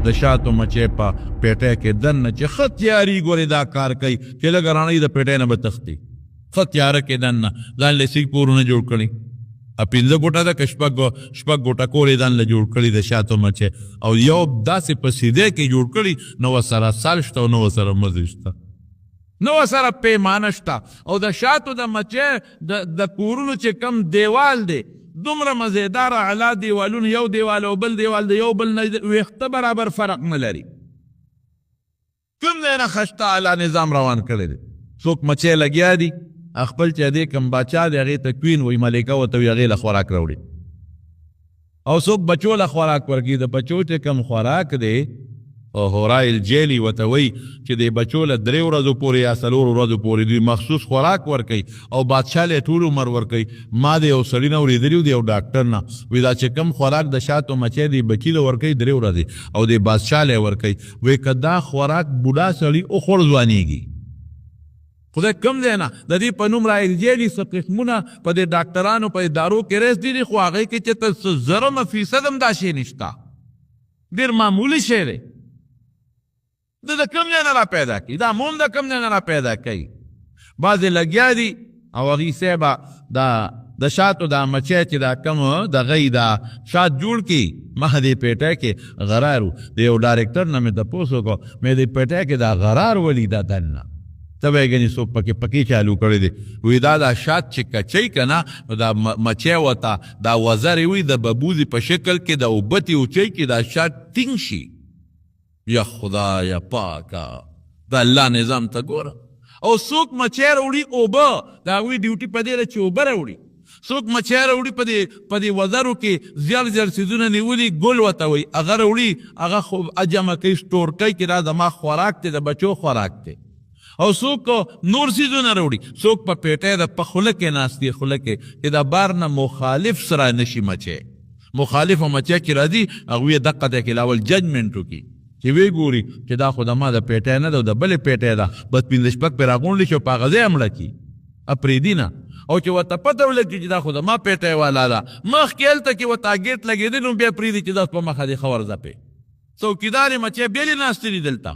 د شاتو مچۍ په پیټۍ کې دننه چې ښه تیاري ګورې دا کار کوي چې لږه رڼۍ د پیټۍ نه به تښتي ښه تیاره کې دننه ځان له سیک کورونه جوړ کړي 15 ګوټه ده که شپږ ګوټه کور یې ځان له جوړ کړي د شاتو مچۍ او یو داسې په سیدی کې جوړ کړي نو ورسره سل شته او نو ورسره مزې شته نو ورسره پیمانه شته او د شاتو د مچۍ د کورونو چې کم دیوال دی دومره مزیداره علا دیوالونه یو دیوال او بل دیوال د یو بل نه ویښته برابر فرق نه لري کوم ځای نه خشته اعلی نظام روان کړی دی څوک مچۍ لګیا دي خپل چې دی کم باچا دی هغې ته کوین وایي ملیکه ورته وي هغې له خوراک راوړي او څوک بچو له خوراک ورکوي د بچو چې کم خوراک دی هورای الجیلی ورته وایي چې د بچو له 3 ورځو پورې یا 4 ورځو پورې دوی مخصوص خوراک ورکوي او بادشاه له ټول عمر ورکوي ما د یو سړي نه اورېدلي د یو ډاکټر نه وایي دا چې کم خوراک د شاتو مچۍ د بچي له ورکوي 3 ورځې او د بادشاه له ورکوي وایي که دا خوراک بوډا سړي وخوړ ځوانېږي خدای کم دی نه د دې په نوم راایلجیلي څه قسمونه په دې ډاکټرانو په ادارو کې رس دي خو هغې کې چې ته 0% هم دا شی نشته ډېر معمولي شی دی د کم ځای نه را پیدا کوي دا مون د کم ځای نه را پیدا کوي بعضې لګیا دي او هغې صاحبه د شاتو دا مچۍ چې دا کم دغه دا شات جوړ کړي مخه دې پیټۍ کې غرار و د یو ډایرکټر نه مې تپوس وکړو مې دې پیټۍ کې دا غرار ولي دا دننه ته به یې ګنې څوک پکې چالو کړی دی وایي دا شات چې کچی که نه نو دا مچۍ ورته دا وزرې وي د ببوزې په شکل کې د اوبتې اوچۍ کې دا شات ټینګ شي یا خدایا پاکه د الله نظام ته ګوره او څوک مچۍ راوړي اوبه د هغوی ډیوټي په دې ده چې اوبه راوړي څوک مچۍ راوړي په دې وزرو کې زیات څیزونه نیولي ګل ورته وایي هغه راوړي هغه خو جمع کوي سټور کوي چې دا زما خوراک دی د بچو خوراک دی او څوک نور څیزونه راوړي څوک په پیټۍ د په خوله کې ناست دی خوله کې چې د بار نه مخالف سره نشي مچۍ مخالفه مچۍ چې راځي هغوی یې دقه دی کې لاول ججمنټ وکړي چې وی ګوري چې دا خو د ما د پیټۍ نه ده او د بلې پیټۍ ده بس 15 شپږ پرې راغونډې شي او په هغه ځای مړه کړي پرېږدي نه او چې ورته پته ولګي چې دا خو د ما پیټۍ والا ده مخکې هلته کې ورته اګېټ لګېدی نو بیا پرېږدي چې دا په مخه دې ښه ورځپې څوکیدارې مچۍ بېلې ناستې دي دلته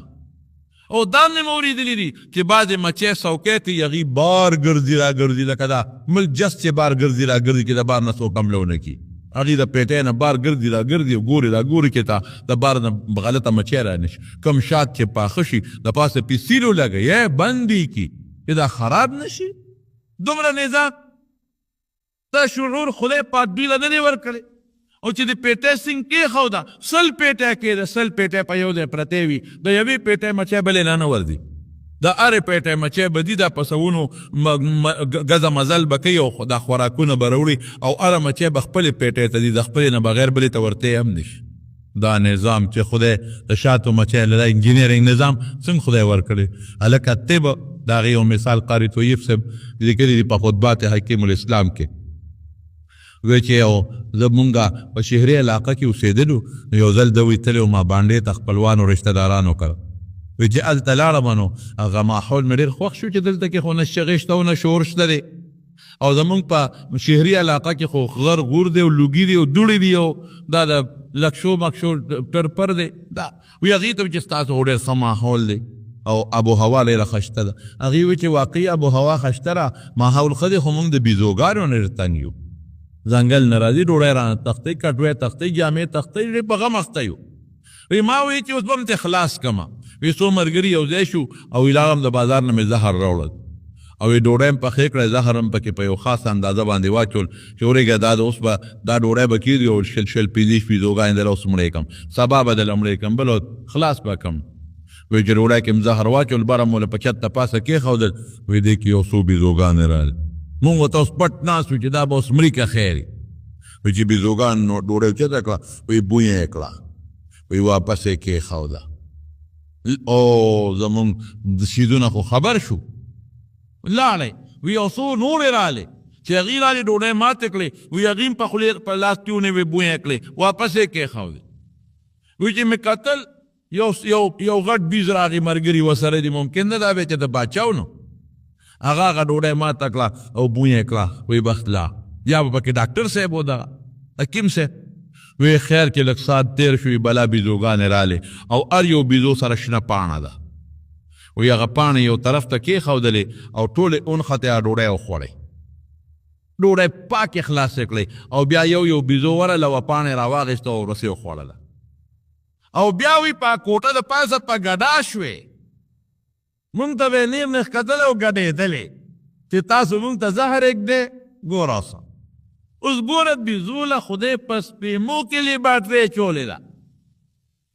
او دا مې اورېدلي دي چې بعضې مچۍ څوکۍ ته هغې بار ګرځي را ګرځي لکه دا ملک جس چې بار ګرځي را ګرځي چې د بار نه څوک حمله ونه کړي هغې د پیټۍ نه بار ګرځي را ګرځي او ګوري را ګوري چې ته د بار نه غلطه مچۍ را نه شي کوم شات چې پاخه شي د پاسه پیسیلو لګوي بند یې کړي چې دا خراب نه شي دومره نظام ته شعور خدای پاک دوی له نه دی ورکړی او چې د پیټۍ سینګ کېښوده 100 پیټۍ کېده 100 پیټۍ په یو ځای پرتې وي د یوې پیټۍ مچۍ بلې نه ورځي د هرې پیټۍ مچۍ به دي دا په سوونو ګزه مزل به کوي او دا خوراکونه به راوړي او هره مچۍ به خپلې پیټۍ ته دي د خپلې نه بغیر بلې ته ورتې هم نشي دا نظام چې خدای د شاتو مچۍ له انجینرینګ نظام څنګه خدای ورکړی هلکه ته به د هغې یو مثال قاري طیب صاحب لیکلي دي په خطبات حکیم الاسلام کې وی چې یو زمونږه په شهري علاقه کې اوسېدلو یو ځل ده وی تللی ما باندې ته خپلوانو رشته دارانو کړه وی چې هلته لاړم نو هغه ماحول مې ډېر خوښ شو چې دلته کې خو نه شغې شته او نه شور شته دی او زمونږ په شهري علاقه کې خو غر غور دی او لوګي دی او دوړې دي او دا د لکشو مکشو پر دی دا وی هغې ته چې ستاسو خو ډېر ښه ماحول دی او ابو هوا ډېره ښشته ده هغې وی چې واقعي ابو هوا ښشته را ماحول ښه دی خو موږ د بیزوګانو نه ډېر تنګ یو ځنګل نه راځي ډوډۍ رانه تښتئ کټوۍ تښتئ جامې تښتئ ډېر په غم اخته یو وی ما وی چې اوس به م ته خلاص کړمه وی څو ملګري یو ځای شو او وی لاړم د بازار نه مې زهر راوړل او وی ډوډۍ م پخې کړی زهر هم پکې په یو خاص اندازه باندې واچول چې ورېږه دا د اوس به دا ډوډۍ به کېږي او شل 15 بیزوګانې دله اوس مړې کړم سبا به دله مړې کړم بل خلاص به کړم وی چې ډوډۍ کې م زهر واچول بره مو له په چت ته پاسه کېښودل وی دې کې یو څو بیزوګانې راغلې مونږ ورته اوس پټ ناست وو چې دا به اوس مړي که خیر وی چې بیزوګان ډوډۍ اوچته کړه وی بویه یې کړه وی واپس یې کېښوده او زمونږ څیزونه خو خبر شو لاړی وی یو څو نورې راغلې چې هغې راغلې ډوډۍ ماتې کړې وی هغې هم په خولې په لاس کې ونیوې بویه یې کړې واپس یې کېښودې وی چې مې کتل یو غټ بیز راغی ملګري ورسره دي ممکن نه دا بیا چې د باچاو نو هغه ډوډۍ ماته کړه او بویه یې کړه وی بس لا یا به پکې ډاکټر صاحب و دغه حکیم صاحب وی خیر کې لږ ساعت تیر شوي بلا بیزوګانې رالې او هر یو بیزو سره شنه پاڼه ده. وی هغه پاڼې یو طرف ته کېښودلې او ټولې اونخته یې ډوډۍ وخوړئ. ډوډۍ پاکې خلاصې کړئ او بیا یو بیزو ورله وه پاڼې راواغېسته او ورسې وخوړله او بیا وی په کوټه د پاسه په ګډا شوې. مونږ ته به یې نیر نه ښکتلی او ګډېدلې چې تاسو مونږ ته زهر اږدې ګوراسه. اوس ګوره بیزو له خدای په سپېمو کې لیباټرۍ چولې ده.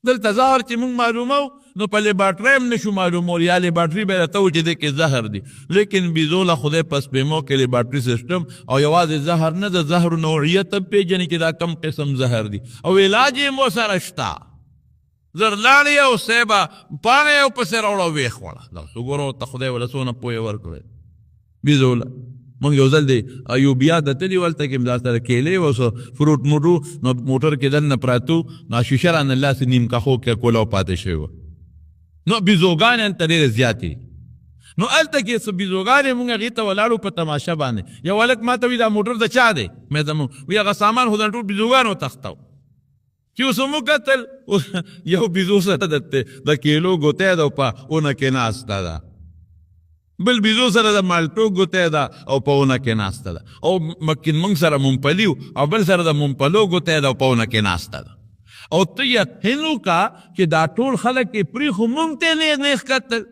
دلته زهر چې مونږ معلومو نو په لیباټرۍ هم نشو معلومول یا لیباټري به راته و چې دې کې زهر دی، لیکن بیزو له خدای په سپېمو کې لیباټري سیسټم او یوازې زهر نه د زهر نوعیت هم پېژني چې دا کم قسم زهر دی او علاج یې مو سره شته. زرلاړې او سیبه پاڼې یې ورپسې راوړه ویې خوړه. دغسې وګوره ورته خدای ول څونه پوهې ورکړی بیزو له. مونږ یو ځل دی ایوبیا ته تلي ولته کې دا سره کیلې و څه فروټ موټو نو موټر کې دننه پراتو نو شیشه رانه لاسې نیم کښو کې کوله او پاتې شوی وه. نو بیزوګانې هلته ډېرې زیاتې دي. نو هلته کې څه بیزوګانې مونږ هغې ته ولاړو په تماشه باندې. یو هلک ما ته وي دا موټر د چا دی؟ مې زمونږ وي هغه سامان خو د ټول بیزوګانو تختو چې اوس مو کتل یو بیزو سره د کیلو ګوتی ده او په اونه کې ناسته ده، بل بیزو سره د مالټو ګوتی ده او په اونه کې ناسته ده، او مکن موږ سره ممپلي او بل سره د ممپلو ګوتی ده او په اونه کې ناسته ده. او ته یقین وکړه چې دا ټول خلک یې پرېښو مونږ ته یې نه ښکتل.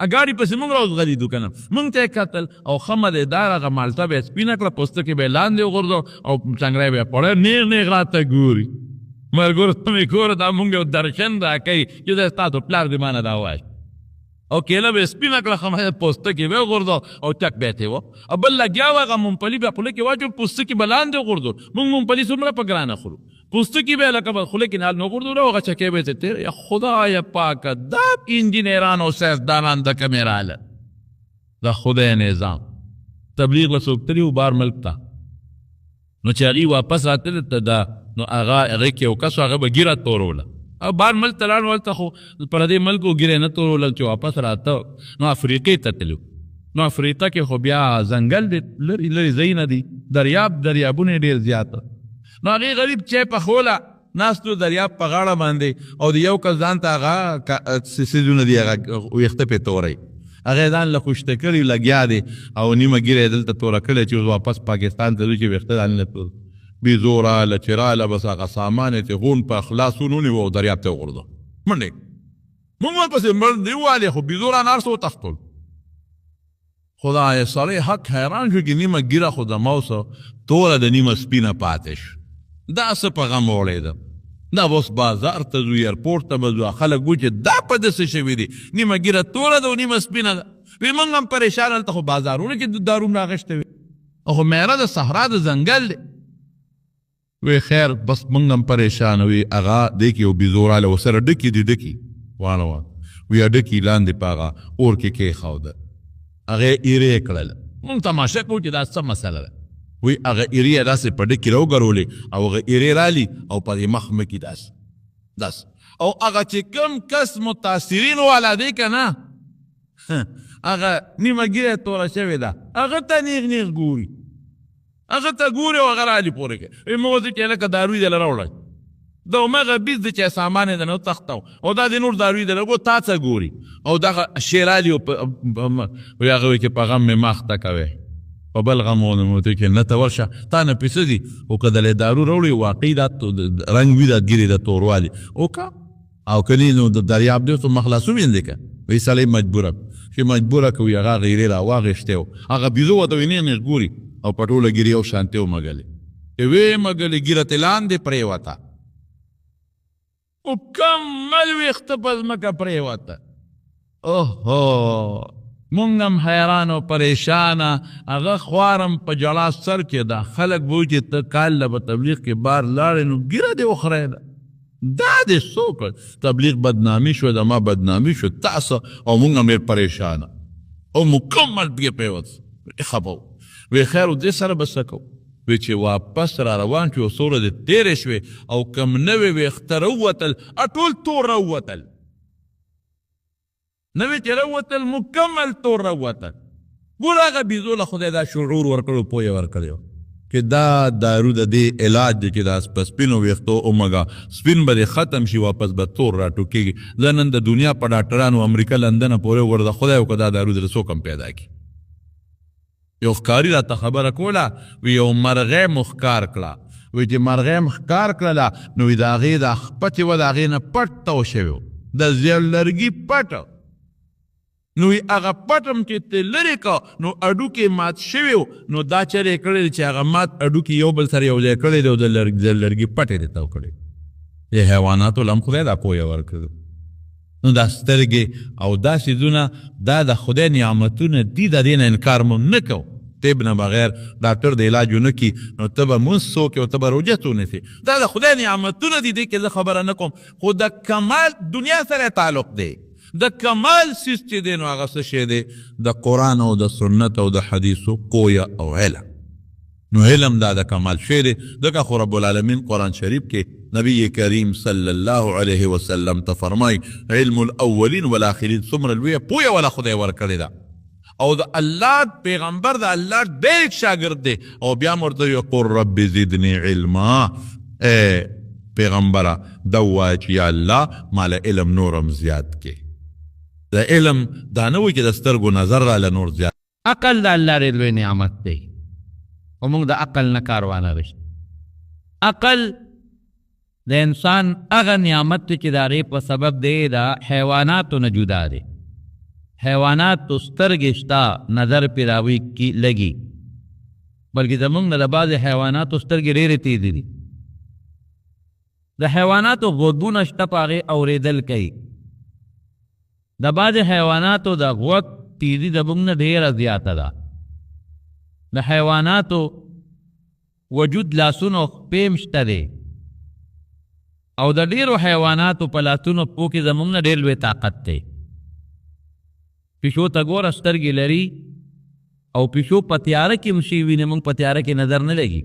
اګاړي پسې مونږ راوځغلېدو که نه مونږ ته یې کتل او ښه مزېدار هغه مالټه به یې سپینه کړه پوستکي به یې لاندې وغورځو او ټنګری به یې پړی نیغ نیغ راته ګوري. ملګرو ته مې ګوره دا مونږ یو درشن راکوي چې دا ستاسو پلار دې مانه دا وایي او کیله به یې سپینه کړه ښه پوستکي به یې وغورځو او ټک به یې تېوه او بل لګیا و هغه ممپلي به خوله کې واچو پوستکي به لاندې وغورځول. مونږ ممپلي څومره په ګرانه خورو پوستکي به یې لکه به خوله کې نال نه وغورځولو هغه چکې به یې تېر. یا خدایه پاکه دا انجینران او ساینسدانان د کومې راغلل؟ د خدای نظام. تبلیغ له څوک تلي و بار ملک ته نو چې هغې واپس راتلل ته دا نو هغې کې یو کس و هغه به ګیره توروله او بار ملک ته لاړ ولته خو پردې ملک و ګیره نه توروله چې واپس راته نو افریقې ته تلو. نو افریقا کې خو بیا ځنګل دی لرې لرې ځایونه دي دریابونه یې ډېر زیاته. نو هغې غریب چای پخوله ناستو دریاب په غاړه باندې او د یو کس ځان ته هغه څیزونه دي هغه ویښته پې توری هغې ځان له خوشته کړي لګیا دی او نیمه ګیره یې دلته توره کړې چې اوس واپس پاکستان ته ځو چې ویښته ځان نه تور. بیزو راله چې راله بس هغه سامان یې غون په خلاصون ونیو او دریاب ته وغورځو منډې. مونږ ورپسې منډې ووهلې خو بیزو رانه هر څه وتښتول. خدای سړی حق حیران شو چې نیمه ګیره خو د موسه توره د نیمه سپینه پاتې شو. دا څه په غم وړېده دا اوس بازار ته ځو ایرپورټ ته به ځو خلک وایي چې دا په داسې شوي دي نیمه ګیره توره ده او نیمه سپینه ده. وی موږ هم پریشان هلته خو بازارونه کې دارونه راغشته وي او خو میره د صحرا د ځنګل دی. وی خیر بس موږ هم پریشان وي هغه دی کې یو بیزو راله ورسره ډکي دي ډکي واړه وی ډکي لاندې په هغه اور کې کېښوده هغې ایرې کړله. موږ تماشه کوو چې دا څه مسله ده. وی هغه ایرې یې داسې په ډکي راوګرولې او هغه ایرې رالي او په دې مخ مکې داسې او هغه چې کوم کس متاثرین والا دی که نه هغه نیمه ګیره توره شوې ده هغه ته نیغ نیغ ګوري هغه ته ګوري او هغه رالي پورې کوي. وی موږ ورته چې لکه داروي دله راوړی دا همغه بیز دی چې سامان یې دنه وتښتو او دا د نور داروي دله ګو تا څه ګوري او دغه شی رالي وی هغه وایي چې په غم مې مخته کوې په بل غم ونموتې کې نه ته ورشه تا نه پیسه دي او که دلې دارو راوړي واقعي دا رنګ وي دا ګیرې د توروالي وکړه او که نه نو د دریاب دی خو مخلاصوم یې دی که وایي سړی مجبوره چې مجبوره کوي هغه غیرې راواغېشتی و هغه بیزو ورته وایي نیغ نیغ ګوري او په ټوله ګیرې یو شانتې ومږلې چې ویې مږلې ګیره ترې لاندې پرېوته مکمل ویښته په ځمکه پرېوته. اوهو مونږ هم حیران او پریشانه هغه خوارم په جړا سر کې ده خلک به وایي چې ته کال له به تبلیغ کې بار لاړې نو ګیره دې وخورېده دا دې څوک تبلیغ بدنامي شو د ما بدنامي شو تاسو او مونږ هم ډېر پریشانه او مکمل بیا پرېوت خبو. وی خیر و دې سره به څه کوو وی چې واپس را روان شو سوره دې تېرې شوې او کم نوې ویښته راووتل ټول تور راووتل نوې چې راووتل مکمل تور راووتل. ګوره هغه بیزو له خدای دا شعور ورکړو پوهې ورکړی چې دا دارو د دې علاج دی چې دا په سپینو ویښتو ومږه سپین به دې ختم شي واپس به تور راټوکېږي زه نن د دنیا په ډاکټرانو امریکا لندنه پورې وګوره د خدای وکړه دا دارو در څوک هم پیدا کړي یو ښکاري راته خبره کوله وی یو مرغۍ مو ښکار کړه وی چې مرغۍ م ښکار کړله نو د هغې دا پټې وه د هغې نه پټ تاو شوی و د زیړ لرګي پټ نو هغه پټم چې ته لرې که نو اډوکې مات شوی و نو دا چرې یې کړی چې هغه مات اډوکې یو بل سره یو ځای کړی دی او د لرګي پټې دې تاو کړی د حیواناتو له هم خدای دا پویه ورکړو نو دا سترګې او دا څیزونه دا د خدای نعمتونه دي د دې نه انکار مو نه کوو طب نه بغیر ډاکټر د علاج ونه کړي نو ته به مونځ څوکې او ته به روژه څونیسې دا د خدای نعمتونه دي دې کې زه خبره نه کوم خو د کمال دنیا سره تعلق دی د کمال سیس چې دی نو هغه څه شی دی د قرآن او د سنت او د حدیثو پویه او علم نو علم دا د کمال شی دی ځکه خو رب العالمین قرآن شریف کې نبی کریم صلی الله علیه وسلم ته فرمای علم الاولین والآخرین څومره لویه پویه والا خدای ورکړې ده او د الله پیغمبر د الله ډېر شاګرد دی او بیا م ورته وایي قل رب زدنی علما پیغمبره دا ووایه چې یا الله ماله علم نورم زیات کې د علم دا نه وایي چې د سترګو نظر راله نور زیات عقل د الله ډېر لوی نعمت دی او موږ د عقل نه کار وانه رسو عقل د انسان هغه نعمت دی چې د هغې په سبب دی د حیواناتو نه جدا دی حیواناتو سترګې شته نظر پرې راوي لګي بلکې زموږ نه د بعضې حیواناتو سترګې ډېرې تیزې دي د حیواناتو غوږونه شته په هغې اورېدل کوي د بعضې حیواناتو د غوږ تیزي زموږ نه ډېره زیاته ده د حیواناتو وجود لاسونو خپې م شته دی او د ډېرو حیواناتو په لاسونو پو کې زموږ نه ډېر لوی طاقت دی پیشو ته ګوره سترګې لري او پیشو په تیاره کې هم شي ویني موږ په تیاره کې نظر نه لګي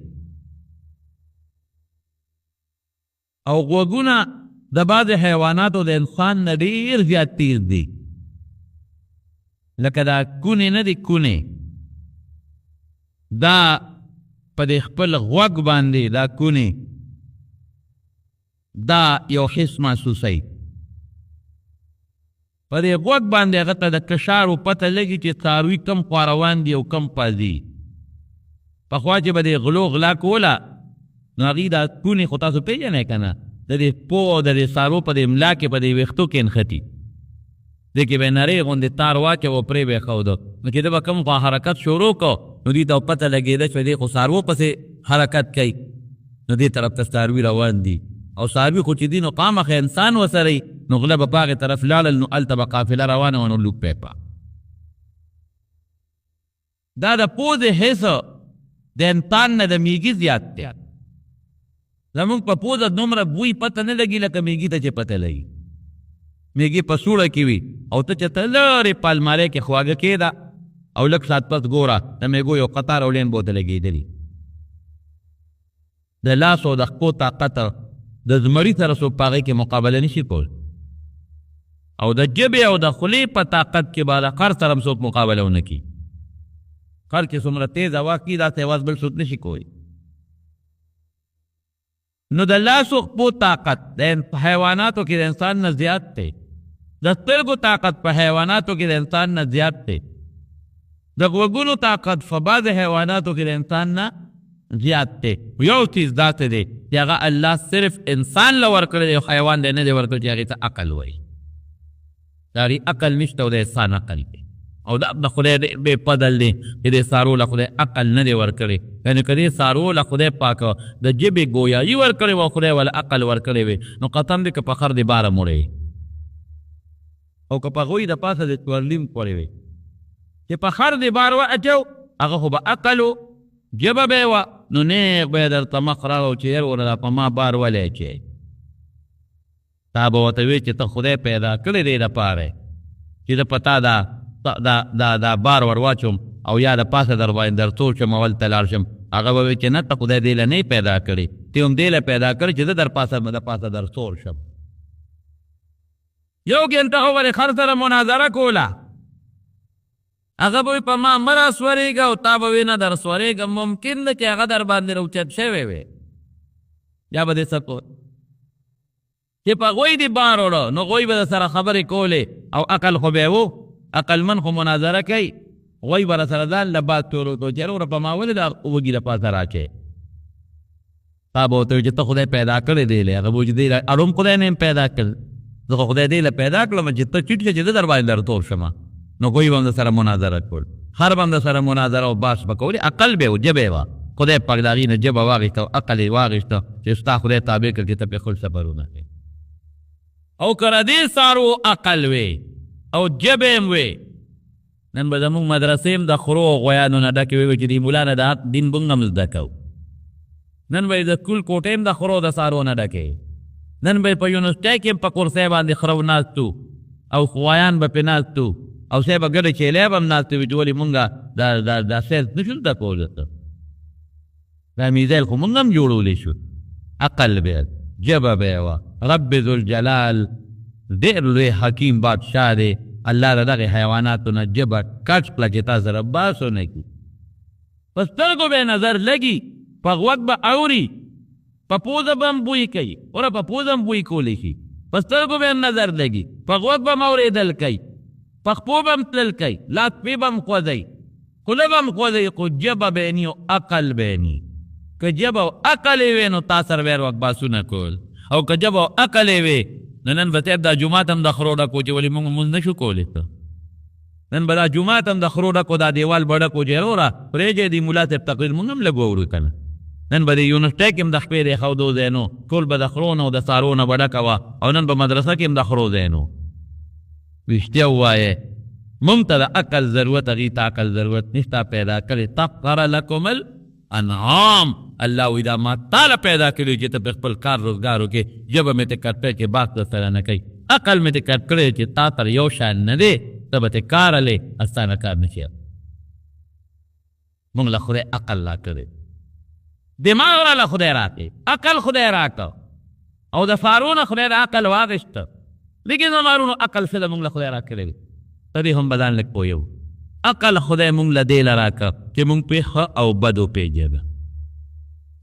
او غوږونه د بعضې حیواناتو د انسان نه ډېر زیات تیز دي لکه دا کونې نه دي کونې دا په دې خپل غوږ باندې دا کونې دا یو حس محسوسوي په دې غوږ باندې هغه ته د کشارو پته لګي چې څاروي کم خوا روان دي او کم پازي پخوا چې به دې غلو غلا کوله نو هغې دا کونې خو تاسو پېژنئ که نه د دې پو او د دې څارو په دې ملا کې په دې ویښتو کې نښتي دې کې به نرۍ غوندې تار واچوه پرې به یې ښوده نو چې ده به کوم خوا حرکت شروع کو نو دې ته پته لګېده چې دې خو څاروو پسې حرکت کوي نو دې طرف ته څاروي روان دي او څاروي خو چې دي نو خامخا انسان وسره یي نو غله به په هغې طرف لاړل نو هلته به قافله روانه وه نو لوک پیپه دا د پوزې حس د انسان نه د میږي زیات دی زمونږ په پوزه دومره بوی پته نه لګي لکه میږي ته چې پته لګي میږي په سوړه کې وي او ته چې ته لرې په المارۍ کې خواږه کېده او لږ ساعت پس ګوره د میږو یو قطار او لین به ورته لګېدلي د لاس او د خپو طاقت د زمري سره څوک په هغې کې مقابله نشي کول او د ژبې او د خولې په طاقت کې به د خر سره هم څوک مقابله ونه کړي خر چې څومره تیز هوا کړي داسې اواز بل څوک نشي کولی نو د لاسو خپو طاقت د حیواناتو کې د انسان نه زیات دی د سترګو طاقت په حیواناتو کې د انسان نه زیات دی د غوږونو طاقت په بعضې حیواناتو کې د انسان نه زیات دی یو چیز داسې دی چې هغه الله صرف انسان له ورکړی دی حیوان دی نه دی ورکړی چې هغې ته عقل وایي د هغې عقل نشته او د انسان عقل دی او دا د خدای بې فضل دی چې د څارو له خدای عقل نه دی ورکړی یعنې که دې څارو له خدای پاک د ژبې ګویایي ورکړې وه خدای وله عقل ورکړی وي نو قسم دی که په خر د باره مړی او که په هغوی د پاسه د چورلیم کړی وي چې په خر د بار واچو هغه خو به عقل و ژبه به یې وه نو نیغ به یې درته مخ راغو چې یار وره په ما بار ولی اچوې تا به ورته وی چې ته خدای پیدا کړی دی دپاره چې د په تا دا بار ور واچوم او یا د پاسه در باندې در تور شم او هلته لاړ شم هغه به وی چې نه ته خدای دې له نه پیدا کړی ته هم دې له پیدا کړی چې زه د پاسه در تور شم یو ګنټه خو ولې خر سره مناظره کوله هغه به په ما مه راسورېږه او تا به وې نه در سورېږه. ممکن ده چې هغه در باندې راوچت شوی وی، یا به دې څه کو چې په غوی دې بار وړه نو غوی به در سره خبرې کولې او عقل خو به یې و، عقلمن خو مناظره کوي. غوی به را سره ځان له باد تورو کو چې وروره په ما ولې دا وږي د پاسه راچې. تا به ورته وایي چې ته خدای پیدا کړی دی لی. هغه به وایي چې دی اروم خدای نه یم پیدا کړ، زه خو خدای دی له پیدا کړم چې ته ټیټ شه چې زه در باندې در تور شمه. نو غوی به هم در سره مناظره کول، هر به هم در سره مناظره او بحث به کولې. عقل به و، ژبه یې وه. خدای پاک د هغې نه ژبه واخېسته او عقل یې واخېسته چې ستا خدای تابع کړ چې ته پرې خپل سفرونه کوې. او که د دې سارو عقل وې او ژبه یې وې، نن به زمونږ مدرسې هم د خرو او غویانو نه ډکې وې چې دې ملا نه د حق دین مونږ هم زده کوو. نن به د کول کوټې هم د خرو د سارو نه ډکې. نن به په یونیورسټۍ کې هم په کرسۍ باندې خرو ناست وو او غویان به پرې ناست وو او صاحب به ګډه چیلی به هم ناست وي چې ولې مونږ دا سیز نه شو زده کولی. دا میزایل خو مونږ هم جوړولی شو. عقل به ژبه به یې وه. رب ذوالجلال ډېر لوی حکیم بادشاه دی. الله د دغې حیواناتو نه ژبه کټ کړه چې تا سره بحث ونه کړي. په سترګو به یې نظر لګي، په غوږ به اوري، په پوزه به هم بوی کوي. وره په پوزه هم بوی کولی شي. په سترګو به یې نظر لګي، په غوږ به هم اورېدل کوي، په خپو به هم تلل کوي، لاس پې به هم خوځوي، خوله به هم خوځوي، خو ژبه به یې ني او عقل به یې ني. که ژبه او عقل یې وی نو تا سره به هر وخت بحثونه کول. او که ژبه او عقل یې وی نو نن به صاحب دا جومات هم د خرو ډکو چې ولې مونږ لمونځ نه شو کولی. ته نن به دا جومات هم د خرو ډکو، دا دیوال به ډکو چې وروره پرېږدی د ملا صاحب تقریر مونږ هم لږ واورو که نه. نن به د یونیورسټۍ کې هم د خپې ریښودو ځای نو، ټول به د خرو نه او د څارو نه به ډکه وه. او نن به مدرسه کې هم د خرو ځای نو. رښتیا ووایې مونږ ته د عقل ضرورت، هغې ته عقل ضرورت نشته. پیدا کړې تقر لکم الانعام. الله وی دا ما تاله پیدا کړی چې ته په خپل کار روزګار وکړې. ژبه مې ته کټ کړې چې باک در سره نه کوي. عقل مې ته کټ کړی چې تا تر یو شان نه دی، ته به ته کار هلې استانه کار نه شي. مونږ له خدای عقل را کړی، دماغ راله خدای راکړې، عقل خدای راکړه او د فارو نه خدای د عقل واغېسته. لیکن د مارونو عقل څه ده مونږ له خدای راکړی دی. ته دې هم به ځان لږ پوهیو. عقل خدای مونږ له دې له راکړه چې مونږ پرې ښه او بد وپېژنو.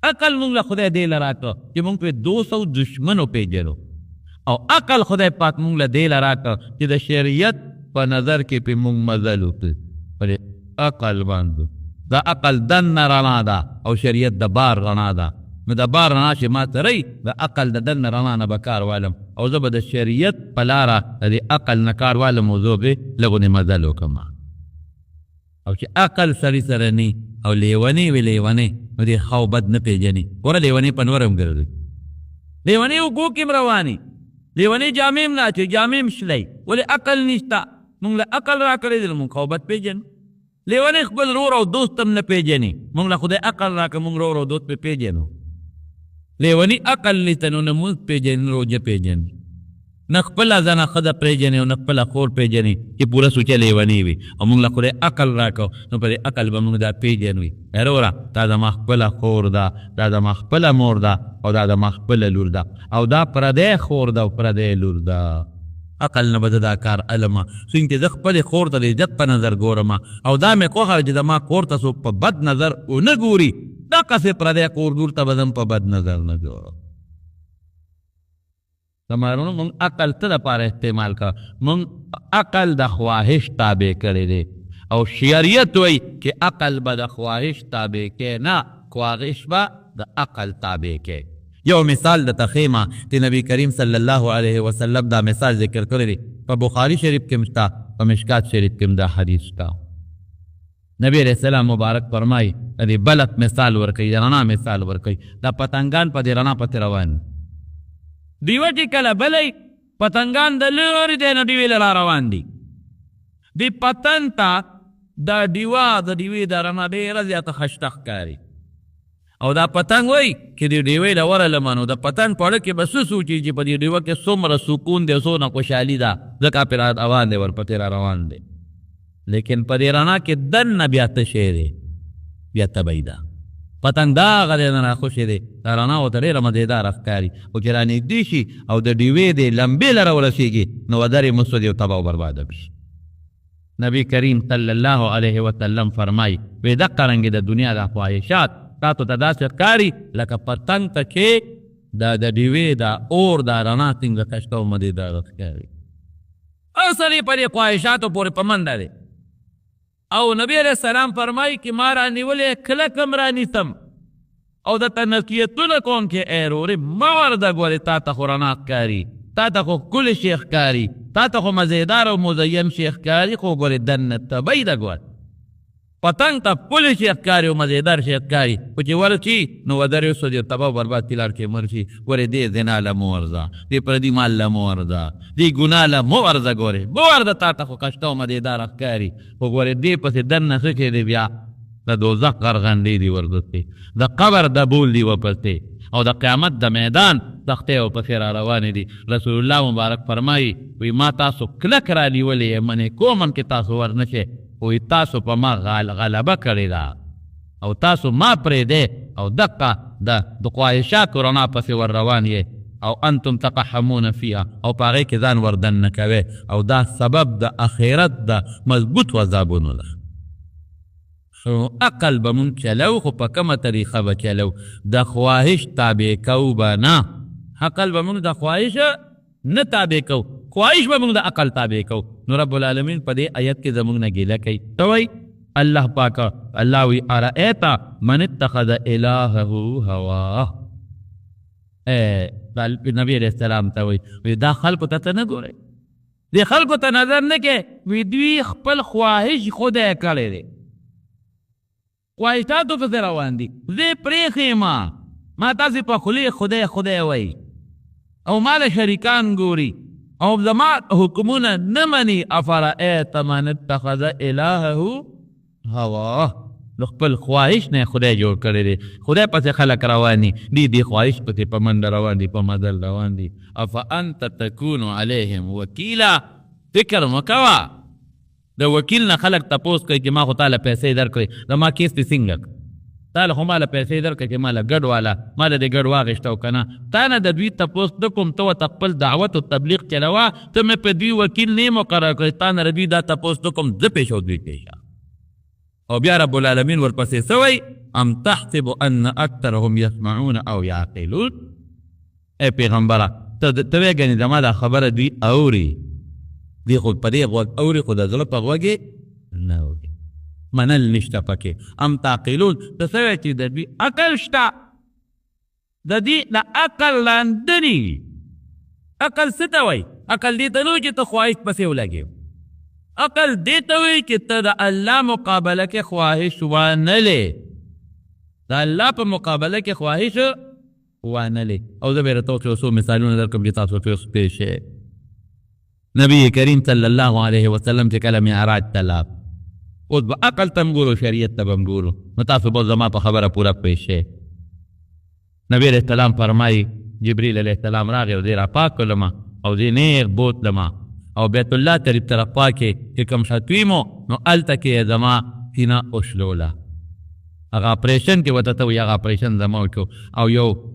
عقل مونږ له خدای دې له راکړه چې مونږ پرې دوست او دشمن وپېژنو. او عقل خدای پاک مونږ له دې له راکړه چې د شریعت په نظر کې پرې مونږ مزل وکړو. پرې عقل باندې دا عقل دننه رڼا ده او شریعت د بار رڼا ده. نو د بار رڼا چې ما ته رهي د عقل د دننه رڼا نه به کار والم او زه به د شریعت په لاره د دې عقل نه کار والم او زه به لږونې مزل وکړم. او چې عقل سړي سره نی او لیونی وي لیونی نو دې ښه او بد نه پېژني. وره لیونی په نور هم ګرځي، لیونی اوږو کې هم رواني، لیونی جامې هم نه اچوي، جامې هم شلی. ولې عقل نشته. مونږ له عقل را کړی دی، مونږ ښه او بد پېژنو. لیونی خپل رور او دوست هم نه پېژني. مونږ له خدای عقل را کړه، مونږ رور او دوست پې پېژنو. لیونی عقل نشته نو نه مونځ پېژني نه روژه پېژني، نه خپله زنه ښځه پېژني او نه خپله خور پېژني چې پوره سوچه لیونی وي. او مونږ له خدای عقل راکړو نو په دې عقل به مونږ دا پېژنو. وروره دا زما خپله خور ده، دا زما خپله مور ده او دا زما خپله لور ده او دا پردی خور ده او پردی لور ده. عقل نه به زه دا کار علمه څنګه چې زه خپلې خور ته د عزت په نظر ګورم او دا مې خوښه چې زما کور ته څوک په بد نظر ونه ګوري. دقسې پردی کور لور ته به زه په بد نظر نه ګورم. تمارونو مونږ عقل څه دپاره استعمال کړه؟ مونږ عقل د خواهش تابع کړی دی او شریعت وایي چې عقل به د خواهش تابع کې نه، خواهش به د عقل تابع کې. یو مثال د تخیمه چې نبی کریم صلی الله علیه وسلم دا مثال ذکر کړی دی. په بخاري شریف کې هم شته، په مشکات شریف کې هم دا حدیث شته. نبی علیہ السلام مبارک فرمایي د بلد مثال ورکوي، د رڼا مثال ورکوي. دا پتنګان په دې رڼا پسې روان دیوه چې کله بلی پتنګان د لرې دی نه ډیوې له را روان دي. دې پتنګ ته دا ډیوه د ډیوې دا رڼا ډېره زیاته خشته ښکاري او دا پتنګ وایي چې دې ډیوې له ورغلمه نو د پتنګ په اړه کې به څه سوچي چې په دې ډیوه کې څومره سکون دی، څومره خوشحالي ده، ځکه پرې را روان دی، ورپسې را روان دی. لیکن په دې رڼا کې دننه بیا څه شی دی؟ بیا تبۍ ده. پتنګ دا هغه دی نه راخوشې دی، دا رڼا ورته ډېره مزېداره ښکاري او چې رانږدې شي او د ډیوې د لمبې له راورسېږي نو ودرې مسودي او تباه او برباده شي. نبی کریم صلی الله علیه وسلم فرمای وی دقه رنګې د دنیا د خواهشات تاسو ته داسې ښکاري لکه پتنګ ته چې د ډیوې د اور د رڼا څنګه کشکه او مدیداره ښکاري هر سړی په دې خواهشاتو پورې په منډه دی او نبی علیه السلام فرمایي چې ما رانیولې کلک هم رانیسم او درته نصیحتونه کوم چې ای ورورې مه ورځه ګورې تا ته خو رڼا ښکاري تا ته خو ښکلی شی ښکاري تا ته خو مزیدار او مزین شی ښکاري خو ګورې دننه تبۍ ده ګور پتنګ ته ښکلی شی ښکاري او مزیدار شی ښکاري خو چې ورشي نو ودرې اوسو دې تباه و برباد تلار کې مر شي ګورې دې زنا له مه ورځه دې پردي مال له مه ورځه دې ګناه له مه ورځه ګورې مه ورځه تا ته خو کشته او مزیدار ښکاري خو ګورې دې پسې دننه څه شی دی بیا د دوزخ غرغنډې دي ورپسې د قبر د بول دي ورپسې او د قیامت د میدان تختې او پسې را روانې دي رسول الله مبارک فرمایي وی ما تاسو کلک را نیولې یم منې کوم چې تاسو ورنشئ وی تاسو په ما غلبه کړې ده او تاسو ما پرېږدې او دقه د خواهشاتو رڼا پسې ور روان یې او انتم تقحمون فیها او په هغې کې ځان ور دننه کوې او دا سبب د اخرت د مضبوط عذابونو ده عقل به مونږ چلو خو په کومه طریقه به چلو د خواهش تابع کوو به نه عقل به مونږ د خواهش نه تابع کوو خواهش به مونږ د عقل تابع کوو نو رب العالمین په دې آیت کې زمونږ نه ګیله کوي ته وایي الله پاکه الله وی ارأیت من اتخذ الهه هواه نبی علیہ السلام ته وی دا خلکو ته نه ګورئ دې خلکو ته نظر نه کې وی دوی خپل خواهش خدای کړی دی خواهشاتو پسې روان دي زه پرېښې ما تاسې په خولې خدای خدای وایي او ما له شریکان ګوري او زما حکمونه نه مني افرأیت من اتخذ الهه هواه د خپل خواهش نه خدای جوړ کړی دی خدای پسې خلک روان دي دې خواهش پسې په منډه روان دي په مزل روان دي افانت تکون علیهم وکیلا فکر مه کوه د وکیل نه خلک تپوس کوي چې ما خو تاله پیسې درکړې زما کیس دې څنګه تاله خو ماله پیسې درکړې چې ماله ګډ واله ماله دې ګډ واغېسته او که نه تا نه د دوی تپوس نه کوم ته ورته خپل دعوت او تبلیغ چلوه ته مې په دوی وکیل نه مقرر کړې تا نه د دوی دا تپوس نه کوم زه پیش او دوی پیشه او بیا رب العالمین ورپسې څه وایي ام تحسب ان اکثرهم یسمعون او یعقلون ای پیغمبره ته وایې ګنې زما دا خبره دوی اوري دی خود په دې غوږ اوري خو د زړه په غوږ یې نه اوري منل نشته پکې ام تعقلون ته څه وایې چې د دوی عقل شته د دې د عقل لاندني عقل څه ته وایي عقل دې ته نه وایي چې ته خواهش پسې ولګې عقل دې ته وایي چې ته د الله مقابله کې خواهش وانلې د الله په مقابله کې خواهش وانلې او زه به راته څو مثالونه درکړم چې تاسو ته پیش شي نبی کریم صلی الله علیه وسلم چې کله معراج ته لاړ اوس به عقل ته هم ګورو شریعت ته به هم ګورو نو تاسو به زما په خبره پوره پوه شئ نبی علیه السلام فرمایي جبریل علیه السلام راغی او دې راپاک کړلم او دې نیغ بوتلم او بیت الله طرف ته راخوا کې چې کوم شتوي مو نو هلته کې زما سینه وشلوله هغه اپریشن کې ورته ته وایي هغه اپریشن زما وکړو او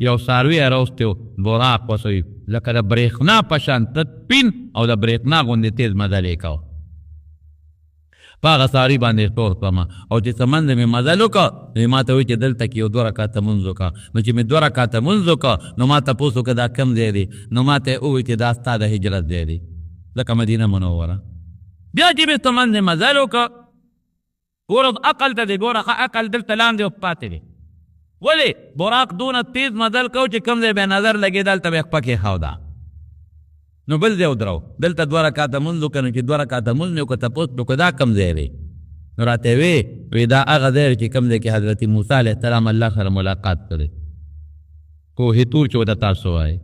یو څاروي یې راوستی و براق وسوی لکه د برېښنا په شان سپین او د برېښنا غوندې تیز مزل یې کوه په هغه څاروي باندې سپور کړم او چې څه منځ مې مزل وکړه نو ما ته وایي چې دلته کې یو 2 رکعته لمونځ وکړه نو چې مې 2 رکعته لمونځ وکړه نو ما تپوس وکړه دا کوم ځای دی نو ما ته یې ووایي چې دا ستا د هجرت ځای دی لکه مدینه منوره بیا چې مې څه منځ مزل وکړه ورځ عقل ته دی ګوره ښه عقل دلته لاندې پاتې دی ولې براق دونه تیز مزل کو چې کوم ځای به نظر لګېده هلته به یې پکې ښوده نو بل ځای ودرو دلته 2 رکعته لمونځ وکړه نو چې 2 رکعته لمونځ مې وکړه تپوس مې وکړه دا کوم ځای دی نو راته وی دا هغه ځای چې کوم ځای کې حضرت موسی علیه السلام الله سره ملاقات کړی کوه طور چې ورته تاسو وایي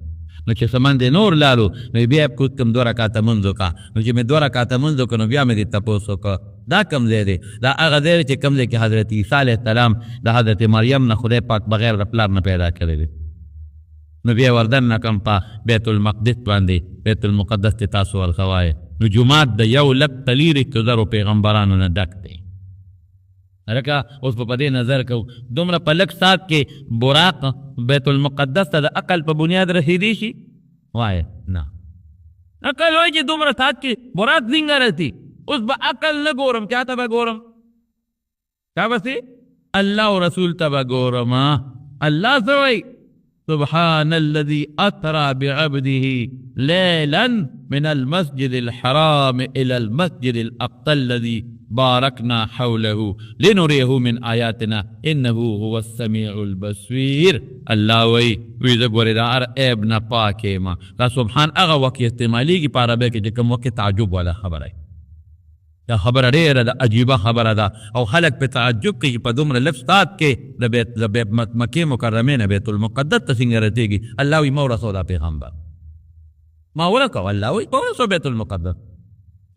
نو چې څه منځ نور لاړو نو بیا یې کوز کوم 2 رکعته لمونځ وکړه نو چې مې 2 رکعته لمونځ وکړه نو بیا مې دې تپوس وکړه دا کوم ځای دی دا هغه ځای چې کوم ځای کې حضرت عیسی علیه السلام د حضرت مریم نه خدای پاک بغیر د پلار نه پیدا کړی دی نو بیا وردننه کوم په بیت المقدس باندې بیت المقدس ته تاسو ورخوایې نو جومات د 1,40,000 پیغمبرانو نه ډک دی لکه اوس په دې نظر کوو دومره په لږ ساعت کې براق بیت المقدس ته د عقل په بنیاد رسېدی شي وایه نه عقل وایي چې دومره ساعت کې براق څنګه رسي اوس به عقل نه ګورم، چا ته به ګورم؟ چا بسې؟ الله او رسول ته به ګورم. الله څه وایي؟ سبحان الذي أسرى بعبده ليلا من المسجد الحرام إلى المسجد الأقصى الذي باركنا حوله لنريه من آياتنا إنه هو السميع البصير. الله وی زه ګورې دا هر عیب نه پاک یم. دا سبحان هغه وخت استعمالیږي په عربۍ کې چې کوم وخت تعجب والا خبره دا خبره ډېره د عجیبه خبره ده او خلک په تعجب کوي په دومره لږ ساعت کې د مکې مکرمې نه بیت المقدس ته څنګه رسېږي. الله وایي ما ورسو دا پیغمبر، ما ورسو. الله وایي ما ورسو بیت المقدس،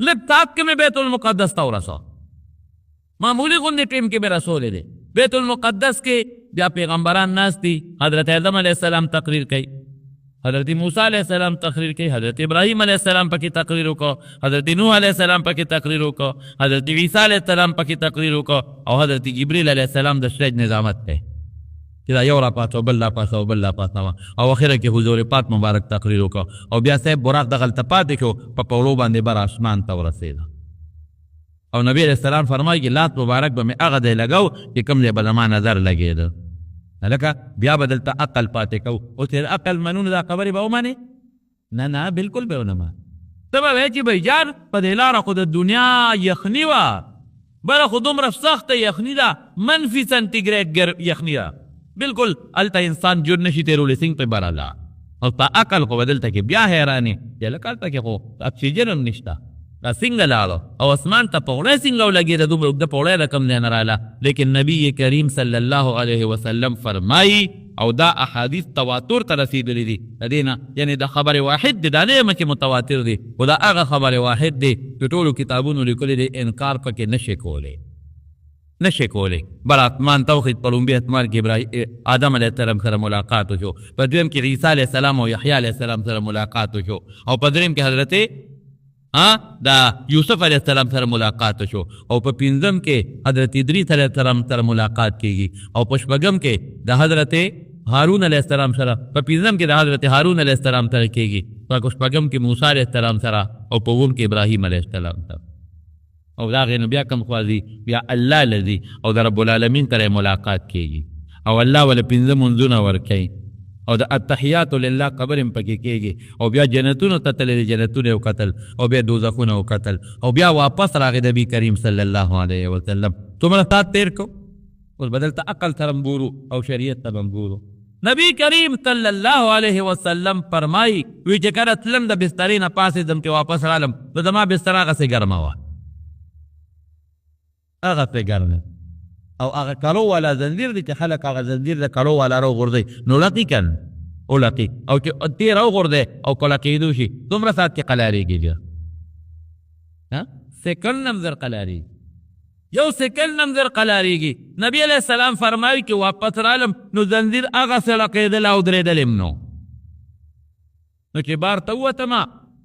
لږ ساعت کې مې بیت المقدس ته ورسو، معمولي غوندې ټیم کې مې رسولی دی. بیت المقدس کې بیا پیغمبران ناست دي، حضرت آدم علیه السلام تقریر کوي، حضرت موسی علیہ السلام تقریر کوي، حضرت ابراهیم علیہ السلام پکې تقریر وکړه، حضرت نوح علیہ السلام پکې تقریر وکړه، حضرت عیسی علیہ السلام پکې تقریر وکړه، او حضرت جبریل علیہ السلام د سرج نظامت دی چې دا یو راپاڅه بل راپاڅه بل راپاڅه، او اخره کې حضور پاک مبارک تقریر وکړه، او بیا صاحب براق دغلته پاتې شو په پولو باندې بر اسمان ته ورسېده. او نبی علیہ السلام فرمایي چې لات مبارک به مې هغه ځای لګو چې کوم ځای به زما نظر لګېده. لکه بیا به دلته عقل پاتې کوو. اوس یې عقل منو دا خبرې به ومنې؟ نه بالکل به ونه منې. ته به وایې چې بھائی جان په دې لاره خو د دنیا یخني وه، بله خو دومره سخته یخني ده، منفي سنټیګریډ یخني ده، بالکل هلته انسان جون نشي تېرولی څنګ پې بره ده. او په عقل خو به دلته کې بیا حیرانې چې لکه هلته کې خو اکسیجن هم نشته، دا څنګه لاړه او اسمان ته پوړی څنګه ولګېده، دومره اوږده پوړی د کوم ځای نه راله. لیکن نبی کریم صلی الله علیه وسلم فرمایي، او دا احادیث تواتر ته رسېدلي دي د دې نه، یعنې د خبرې واحد دی، دا نه یم چې متواتر دی، خو دا هغه خبرې واحد دی چې ټولو کتابونو لیکلی دی، انکار پکې نشي کولی، نشي کولی. بر اسمان ته وخېد، په لومبي اسمان کې آدم علیه السلام سره ملاقات وشو، په دویم کې عیسی علیه السلام او یحیی علیه السلام سره ملاقات وشو، او په دریم کې حضرت دا یوسف علیہ السلام سره ملاقات شو، او په پنځم کې حضرت ادریس علیہ السلام سره ملاقات کیږي، او په شپږم کې د حضرت هارون علیہ السلام سره، په پنځم کې د حضرت هارون علیہ السلام سره کیږي، په شپږم کې موسی علیہ السلام سره، او په اووم کې ابراهیم علیہ السلام سره. او دا غیر بیا کم خوازي بیا الله لذي او د رب العالمین سره ملاقات کیږي، او الله ول پنځه منځونه ورکوي، او د التحیات لله قبر هم پکې کېږي، او بیا جنتونو ته تللی، جنتونه یې وکتل، او بیا دوزخونه وکتل، او بیا واپس راغی نبي کریم صلی الله علیه وسلم. څومره ساعت تېر کو، اوس به دلته عقل سره هم ګورو او شریعت ته به هم ګورو. نبی کریم صلی الله علیه وسلم فرمایي وی چې کله تلم د بسترې نه پاڅېدم چې واپس رالم، نو زما بستر هغسې ګرمه وه، هغسې ګرمه، او هغه کلو والا زنځیر دی چې خلک هغه زنځیر د کلو والا راوغورځوي، نو لقي کن ولقي، او چې تې راوغورځوي او کله کېدو شي دومره ساعت کې قلارېږي بیا، سیکنډ هم زر قلارېږي، یو سیکنډ هم زر قلارېږي. نبی علیه السلام فرمایي چې واپس رالم نو زنځیر هغسې لقېدل او درېدل هم نو چې بار ته ووتمه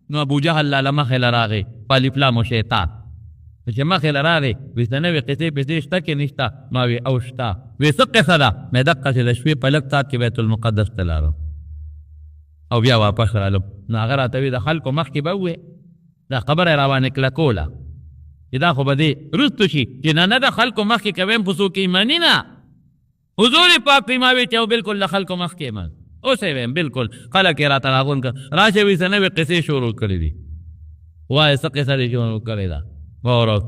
نو ابوجهل لاله مخې له راغی، په الفلام و شیطان چې مخې له راغی، وی څه نوې قصې پسې شته کې نشته؟ ما وی او شته. وی څه قصه ده؟ مې دقسې د شپې په لږ ساعت کې بیت المقدس ته لاړم او بیا واپس رالم. نو هغه راته وی د خلکو مخکې به ووې دا خبره یې راباندې کلکوله چې دا خو به دې وروستو شي چې نه د خلکو مخکې کویم په څوک ایماني نه. حضور پاک وی ما وی چې بالکل د خلکو مخکې ایمان اوس یې ویم بالکل. خلک یې راته راغون که راشه وی څه نوې قصې شروع کړې دي، وایې څه قصه دې شروع کړې ده؟ واورو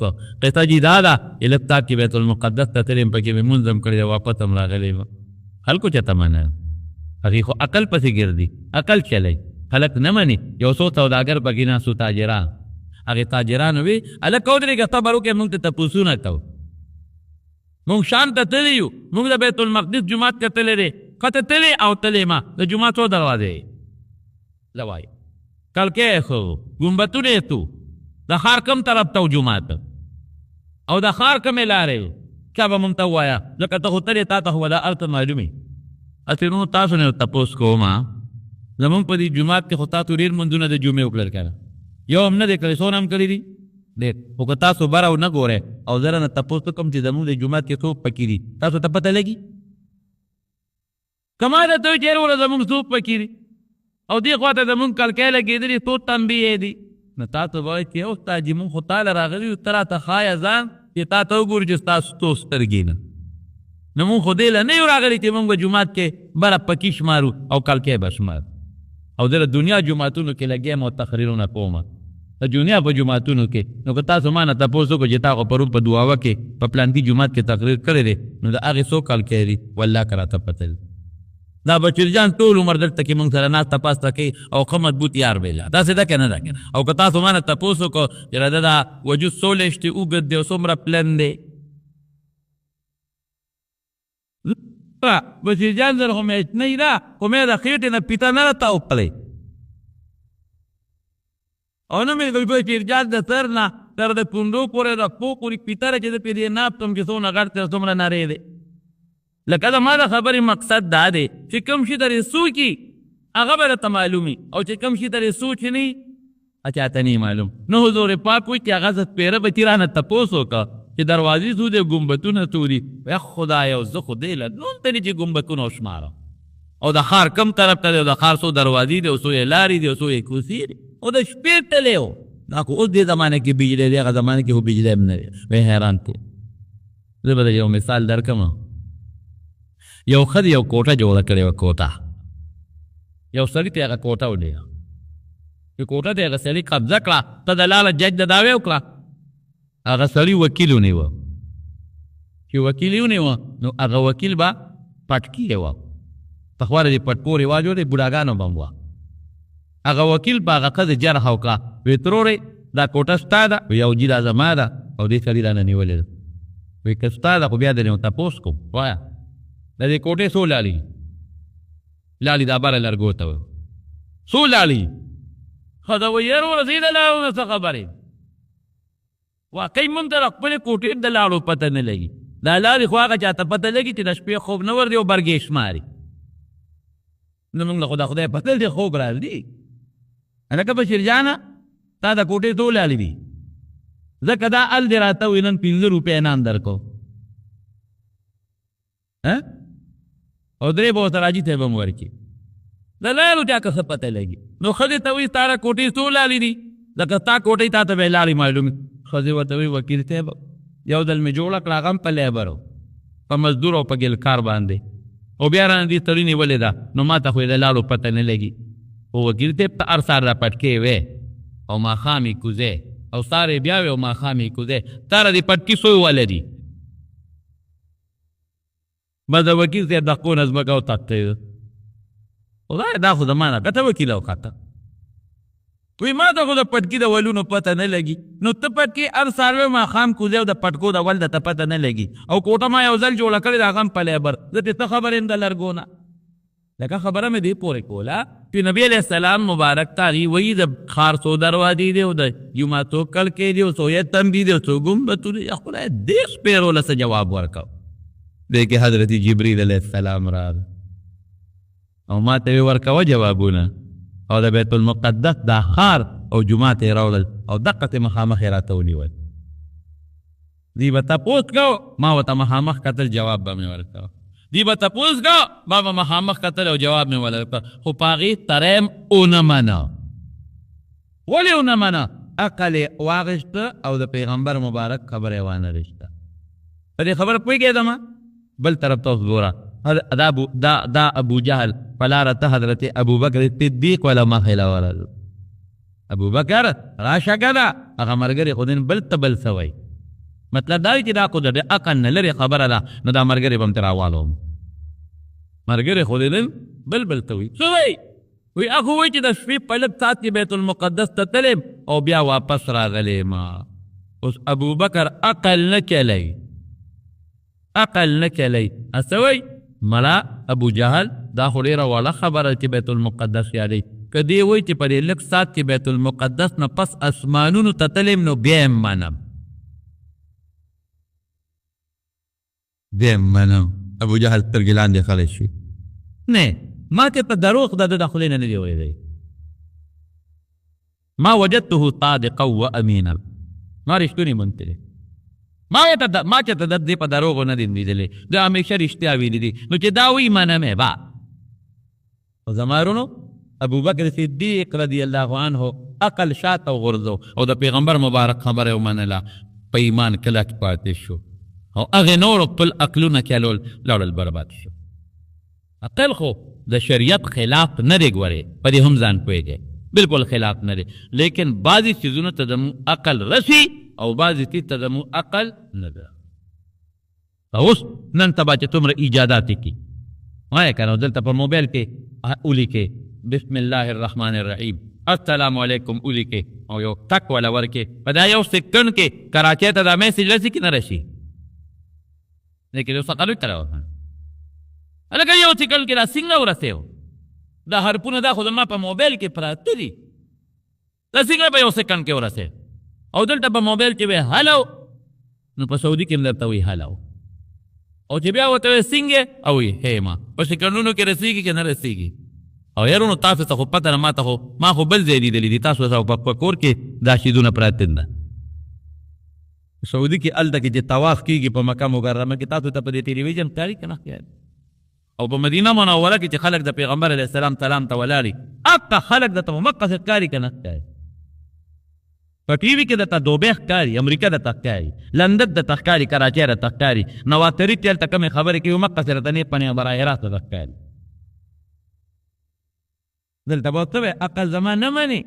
قصه جي دا ده چې لږ تاک کې بیت المقدس ته تلم، پکې مې مونځ هم کړی دی، واپس هم راغلی یم. خلکو چېرته منه؟ هغې خو عقل پسې ګرځي، عقل چلی، خلک نه مني. یو څو سوداګر پکې ناستو تاجران، هغې تاجرانو وی هلکه ودرېږه صبر وکړې، موږ ته تپوسونه کوو، موږ شام ته تللی یو، موږ د بیت المقدس جومات ته تللی دی، ښه ته تللی او تللی ما د جومات څو دروازې له وایي کړکۍ خو ګمبتونه یې څو د ښار کوم طرف ته جومات او د ښار کومې لارې چا به مونږ ته ووایه، ځکه ته خو تلې تا ته خو به دا هلته معلومې. هسې نو تاسو نه تپوس کوم زمونږ په دې جومات کې خو تاسو ډېر منځونه د جمعې وکړل که نه، یو هم نه دی کړی، څونه هم کړي دي ډېر. خو که تاسو بره ونه ګورئ او زه رانه تپوس وکړم چې زمونږ د جومات کې څوک پکې دي، تاسو ته پته لګي؟ که ما درته وایي چې یاره زمونږ څوک پکې دي او دې خوا ته زمونږ کړکۍ لګېدلي څو تنبیې دي، نو تا ته وایي چې استاد جي مونږ خو تاله راغلي یو ته راته ښایه ځان چې تا ته وګورو چې ستا ستو سترګې نه نو مونږ خو دې له نه یو راغلي چې مونږ به جومات کې بره پکي شمارو او کلکې به شمارو او د دنیا جوماتونو کې لګیم او تقریرونه کوم د دنیا په جوماتونو کې نو که تاسو ما نه تپوس وکړو چې تا خو پرون په دعاوه کې په پلانکي جومات کې تقریر کړی دی نو د هغې څو کلکې دي والله که راته پته دا بشیر جان ټول عمر دلته کې موږ سره ناسته پاسته کوي او ښه مضبوط یار بیله داسې ده که نه ده او که تاسو ما نه تپوس وکړو چې راده دا وجود څو لیشتې اوږد دی او څومره پلن دی بشیر جان سره خو مې اشنۍ ده خو مې د خېټې نه پیته نه ده تاوپلی او نه مې د بشیر جان د سر نه تر د پوندو پورې د پښو پورې پیته ده چې زه پرې دې ناپتم چې څومره غټ دی او څومره نری دی لکه د ما د خبرې مقصد دا دی چې کوم شي درې سوچي هغه به درته معلومي او چې کوم شي درې سوچ نه چاته نه معلوم نو حضور پاک وایي چې هغه زه پیره به تي رانه تپوس وکړه چې دروازې څو دی ګمبتونه څو دي یا خدایه زه خو دې له نون ته دي چې ګمبتونه وشمارم او د ښار کم طرف ته دی او د ښار څو دروازې دي او څو یې لارې دي او څو یې کوڅې دي او د شپې تللی و دا خو اوس دې زمانه کې بجلی دی هغه زمانه کې خو بجلی هم نه دی وی حیران دی زه به د یو مثال درکړم یو ښځې یو کوټه جوړه کړې وه کوټه یو سړي ته هغه کوټه ونیوه چې کوټه ته هغه سړي قبضه کړه ته د لاله جج د دعوې وکړه هغه سړي وکیل ونیوه چې وکیل یې ونیوه نو هغه وکیل به پټکي یې وه پخوا د پټکو رواج و د بوډاګانو به هم وه هغه وکیل په هغه ښځې جرح وکړه وی ترورې دا کوټه ستا ده وی یو جي دا زما ده او دې سړي رانه نیولې ده وی که ستا ده خو بیا د نو تپوس کوم وایه د دې کوټې څو لالي لالي دا بره لرګو ته ویل څو لالي ښځه وایي یار ورسېده لاړو نه څه خبرې واقعي مونږ ته د خپلې کوټې د لاړو پته نه لګي دا لارې خو هغه چاته پته لګي چې د شپې خوب نه ورځي او برګې شماري نو مونږ له خو د خدای پته دی خوب راځي هلکه بشیر جانه تا د کوټې څو لالي دي ځکه دا ال دې راته وایي نن 5 روپۍ انعام درکو او درې به ورته راجي ته به م ورکړي د لارو چا که څه پته لګي نو ښځې ته وایي ستا د کوټې څو لالي دي لکه ستا کوټۍ تا ته به یې لارې معلومې ښځې ورته وایي وکیل صاحب یو ځل مې جوړه کړه هغه هم په لیبر و په مزدور او په ګلکار باندې او بیا رانه دې سړي نیولې ده نو ما ته خو یې د لارو پته نه لګي خو وکیل صاحب ته هر سهار را پټکې وې او ماښام یې کوزې او سهار یې بیا وې او ماښام یې کوزې تا را دې پټکي څو وله دي بس د وکیل صاحب د خپو نه ځمکه وتښتېده خدایه دا خو زما نه ګټه وکیله وکاته وی ما ته خو د پټکي د ولونو پته نه لګي نو ته پټکي هر سهار وې ماښام کوزې او د پټکو د ول درته پته نه لګي او کوټه ما یو ځل جوړه کړې د هغه هم په لیبر زه ترې څه خبر یم د لرګو نه لکه خبره مې دې پورې کوله چې نبي علیه السلام مبارک تاغي وایي د ښار څو دروازې دي او د جومات څو کلکې دي او څو یې تنبي دي او څو ګمبتونه یا خدای دې سپېرو له څه جواب ورکړو دی کې حضرت جبریل علیه السلام راغی او ما ته یې ورکوه جوابونه او د بیت المقدس دا ښار او جومات یې راوړل او دقسې مخامخ یې راته ونیول دی به تپوس کو ما ورته مخامخ کتل جواب به مې ورکوه دی به تپوس کو ما به مخامخ کتل او جواب مې ورکوه خو په هغې تریم ونه منه ولې ونه منه عقل یې واغېسته او د پیغمبر مبارک خبره یې وانه رسته په دې خبره پوهېږېدم بل طرف ته اوس ګوره دا ابو جهل په لاره ته حضرت ابوبکر صدیق وله مخې له ورغلو ابوبکر راشه که ده هغه ملګري خو دین بل ته بل څه وایي مطلب دا وي چې دا خو د عقل نه لرې خبره ده نو دا ملګري به هم ترې راوالوم ملګري خو دین بل څه وایي څه وایي وی هغه وایي چې د شپې په لږ ساعت کې بیت المقدس ته تلم او بیا واپس راغلیم اوس ابوبکر عقل نه کلی عقل نه کلی څه وایي ملا ابو جهل دا خو ډېره وړه خبره چې بیت المقدس یادوي که دې وایي چې په دې لږ ساعت کې بیت المقدس نه پس اسمانونو ته تلم نو بیا یې منم ابو جهل سترګې لاندې خلی شي نه ما ته په دروغ د ده د خولې نه دی ویلی ما وجدته صادقا و امینا ما رښتونی مونته دی ما چې ته د دې په دروغو نه دی لیدلی دا همیشه رښتیا ویلي دي نو چې دا وایي منمې با او زما ورونو ابوبکر صدیق رضی الله عنه عقل شاته وغورځو او د پیغمبر مبارک خبره یې ومنله په ایمان کلک پاتې شو او هغې نورو خپل عقلونه کلول لاړل برباد شو. عقل خو د شریعت خلاف نه دی ګورې په دې هم ځان پوهېږئ بالکل خلاف نه دی لیکن بعضې څیزونو ته زموږ عقل رسي او بعضې څیز ته زموږ عقل نه ده. اوس نن سبا چې څومره ایجادات یې کي وایه که نه دلته په موبایل کې ولیکې بسم الله الرحمن الرحیم السلام علیکم ولیکې او یو ټک والا ورکې په دا یو سیکنډ کې کراچۍ ته دا میسج رسي که نه رسي لیکن یو څه قلوي ته راوځه هلکه یو سیکنډ کې دا څنګه ورسېو دا حرفونه دا خو زما په موبایل کې پراته دي دا څنګه په یو سیکنډ کې ورسېد او دلته په موبایل کې وی هلو نو په سعودي کې هم درته وی هلو او چې بیا ورته وی څنګه او وی هیما په سیکنډونو کې رسېږي که نه رسېږي او یارونو تاسو ته خو پته نه ما خو بل ځای لیدلي دي تاسو ته په کور کې دا شیدونه پراته ده سعودي کې هلته کې چې طواف کېږي په مکه مکرمه کې تاسو ته په دې ټلویزیون ښکاري که نه ښکاري او په مدینه منوره کې چې خلک د پیغمبر علیه السلام سلام ته ولاړي هغه خلک درته مقصد ښکاري که نه ښکاري په ټي وي کې درته دوبۍ ښکاري امریکا درته ښکاري لندن درته ښکاري کراچۍ درته ښکاري نواتري چې هلته کومې خبرې کوي مقصد درته نه پنې براه راست درته ښکاري دلته به ورته وی عقل زما نه مني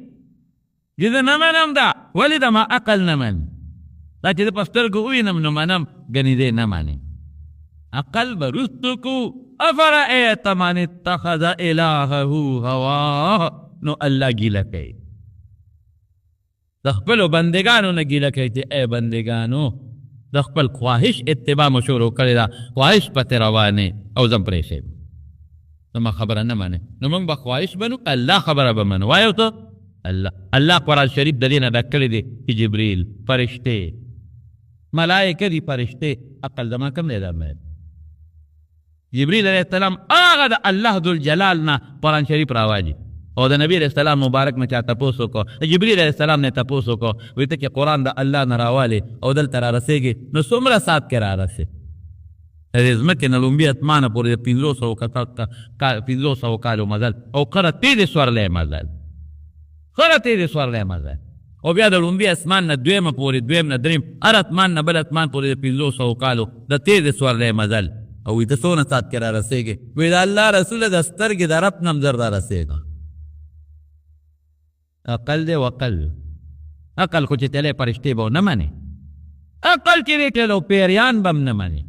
چې زه نه منم دا ولې د ما عقل نه مني دا چې زه په سترګو ووینم نو منم ګنې دی نه منې عقل به رستو کو افرأیت من اتخذ الهه هواه نو الله ګیله کوي د خپلو بندګانو نه ګیله کوي چې ای بندګانو د خپل خواهش اتباع مو شروع کړې ده خواهش پسې روانې او زه پرې شم زما خبره نه منې نو موږ به خواهش بنو الله خبره به منو وایو ته الله قرآن شریف د دې نه ډک کړی دی چې جبریل فرشتې ملائکه دي فرشتې عقل زما کم دی دا جبریل علیہ السلام هغه د الله ذوالجلال نه قرآن شریف راواجي او د نبی علیہ السلام مبارک نه چا تپوس وکړو د جبریل علیہ السلام نه تپوس وکړو وایي ته چې قرآن د الله نه راوالې او دلته را رسېږي نو څومره ساعت کې را رسې د دې ځمکې نه لومبي اسمانه پورې د 500 کالو مزل او قره تېزې سورلی مزل خره تېزې سورلی مزل او بیا د لومبي اسمان نه دویمه پورې دویم نه دریم هر اسمان نه بل اسمان پورې د 500 کالو د تېزې سورلی مزل او وی ته څونه ساعت کې را رسېږې وی د الله رسوله د سترګې د رب نه هم زر را رسېږه عقل دی وقل عقل خو چې تلی فرشتې به نه منې عقل چې دی تلو پیریان به هم نه منې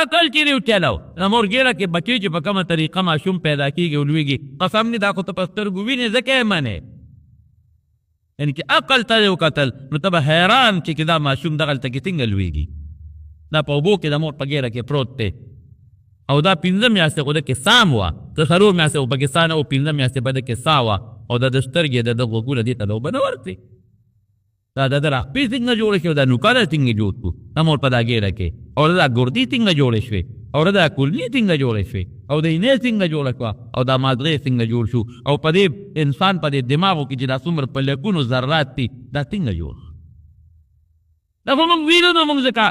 عقل چې دی تلو د مورګیره کې بچې چې په کومه طریقه ماشوم پیدا کېږي او لویږي قسم نه دا خو ته په سترګو وینې ځکه یې منې یعنې چې عقل ته یې وکتل نو ته به حیران چې دا ماشوم دغلته کې څنګه لویږي دا په اوبو کې د مور په ګیره کې پروت دی او دا 15 میاشتې خو ده کې سام وه ته 4 میاشتې خو پکې سا نه و 15 میاشتې به ده کې سا وه او دا د سترګې د ده غوږونه دې ته د اوبه نه ورځي دا د ده راخپې څنګه جوړې شوې دا نوکاره څنګه جوړ کړو د مور په دا ګیره کې او دا ګردې څنګه جوړې شوې او دا کولنې څنګه جوړې شوې او د اینې څنګه جوړه کړه او دا مازغې څنګه جوړ شو او په دې انسان په دې دماغو کې چې دا څومره په لکونو ذرات دي دا څنګه جوړ دا خو موږ وینو نو موږ ځکه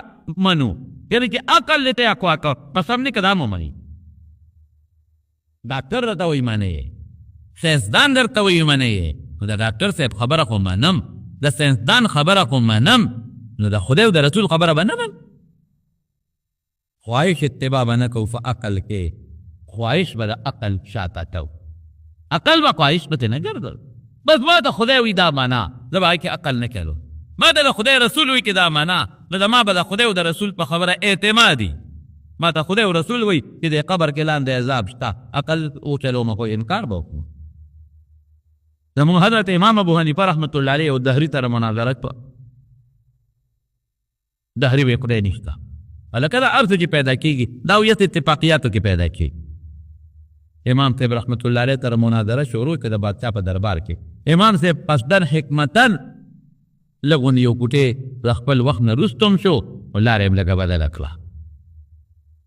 منو یعنی چې عقل لیته یا خواکا قسم نه کدام منی ډاکټر درته وایي منې ساینسدان درته وایي منې نو د ډاکټر صاحب خبره خو منم د ساینسدان خبره خو منم نو د خدای او د رسول خبره به نه من خواهش اتباع به نه کوو په عقل کې خواهش به د عقل شاته کوو عقل به خواهش پسې نه ګرځول بس ما ته خدای وایي دا معنا زه به هغې کې عقل نه کړو ما ته د خدای رسول وایي کې دا معنا نو د ما به د خدای او د رسول په خبره اعتمادي ما ته خدای او رسول وایي چې د قبر کې لاندې عذاب شته عقل وچلو مه خو انکار به وکړو زمونږ حضرت امام ابو حنیفه رحمت الله علیه او دهري سره مناظره په دهري وایي خدای نشته هلکه دا هر څه چې پیدا کېږي دا هویت اتفاقیاتو کې پیدا کېږي امام صاحب رحمت الله علیه سره مناظره شروع کړه د بادشاه په دربار کې امام صاحب قصدن حکمتن لږون یو کوټې د خپل وخت نه وروسته شو او لاره یې لږه بدله کړه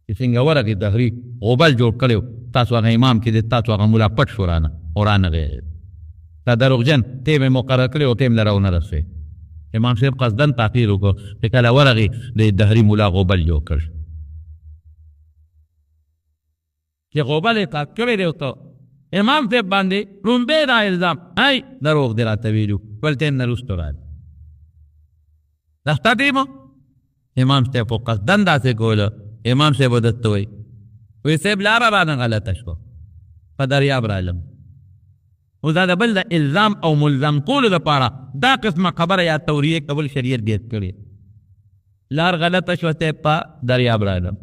چې څنګه ورغې دهري غوبل جوړ کړی تاسو هغه امام کې د تاسو هغه ملا پټ شو رانه او رانغی دا دروغجن ټیم یې مقرر کړی او ټیم له راونه رسوی امام صاحب قصدن تاخیر وکړو چې کله ورغې د دهري ملا غوبل جوړ کړ چې غوبل یې پاک کړی دی ورته امام صاحب باندې لومبی دا الزام هی دروغ دی راته ویلو ولتین نه رستو راځي دا ستا ټیمو امام صاحب خو قصدن داسې کوله امام صاحب ودته وایي وی صاحب لاره رانه غلطه شوه په دریاب رالم اوس دا د بل د الزام او ملزم کولو دپاره دا قسمه خبره یا توریه کول شریعت بیت کړې لار غلطه شوه صاحب په دریاب رالم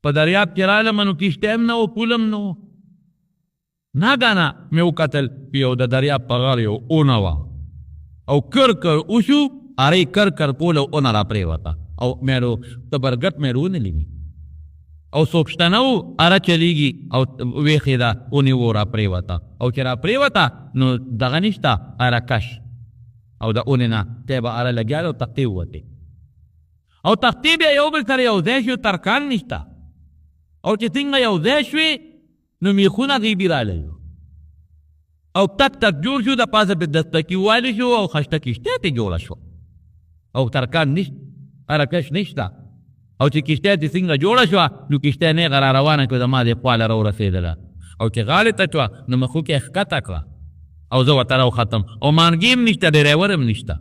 په دریاب کې رالم نو کشته هم نه و پول هم نه و ناګانه مې وکتل یو د دریاب په غاړه یو اونه وه او کر وشو ارې کر پول او اونه را پرېوته او مې تبرګټ مې ونه لیدي او څوک و اره چلیږي او ویښې ده اونې و را پرېوته او چې را پرېوته نو دغه نشته اره کش او د اونې نه تی به اره لګیا او تختې ووتې او تختې بیا یو بل سره یو ځای شو ترکان نشته او چې څنګه یو ځای شوې نو میخونه غیبي راغلی او تک جوړ شو د پاسه پې دستکي والی شو او خشته کشتۍ ترې جوړه شو او ترکان نشته اره کش نشته او چې کشتۍ ترې څنګه جوړه شوه نو کشتۍ نیغه را روانه کړه زما دې خواله راورسېدله او چې غاړې ته شوه نو مخوکې یې ښکته کړه او زه ورته راوختم او مانګي هم نشته ډریور هم نشته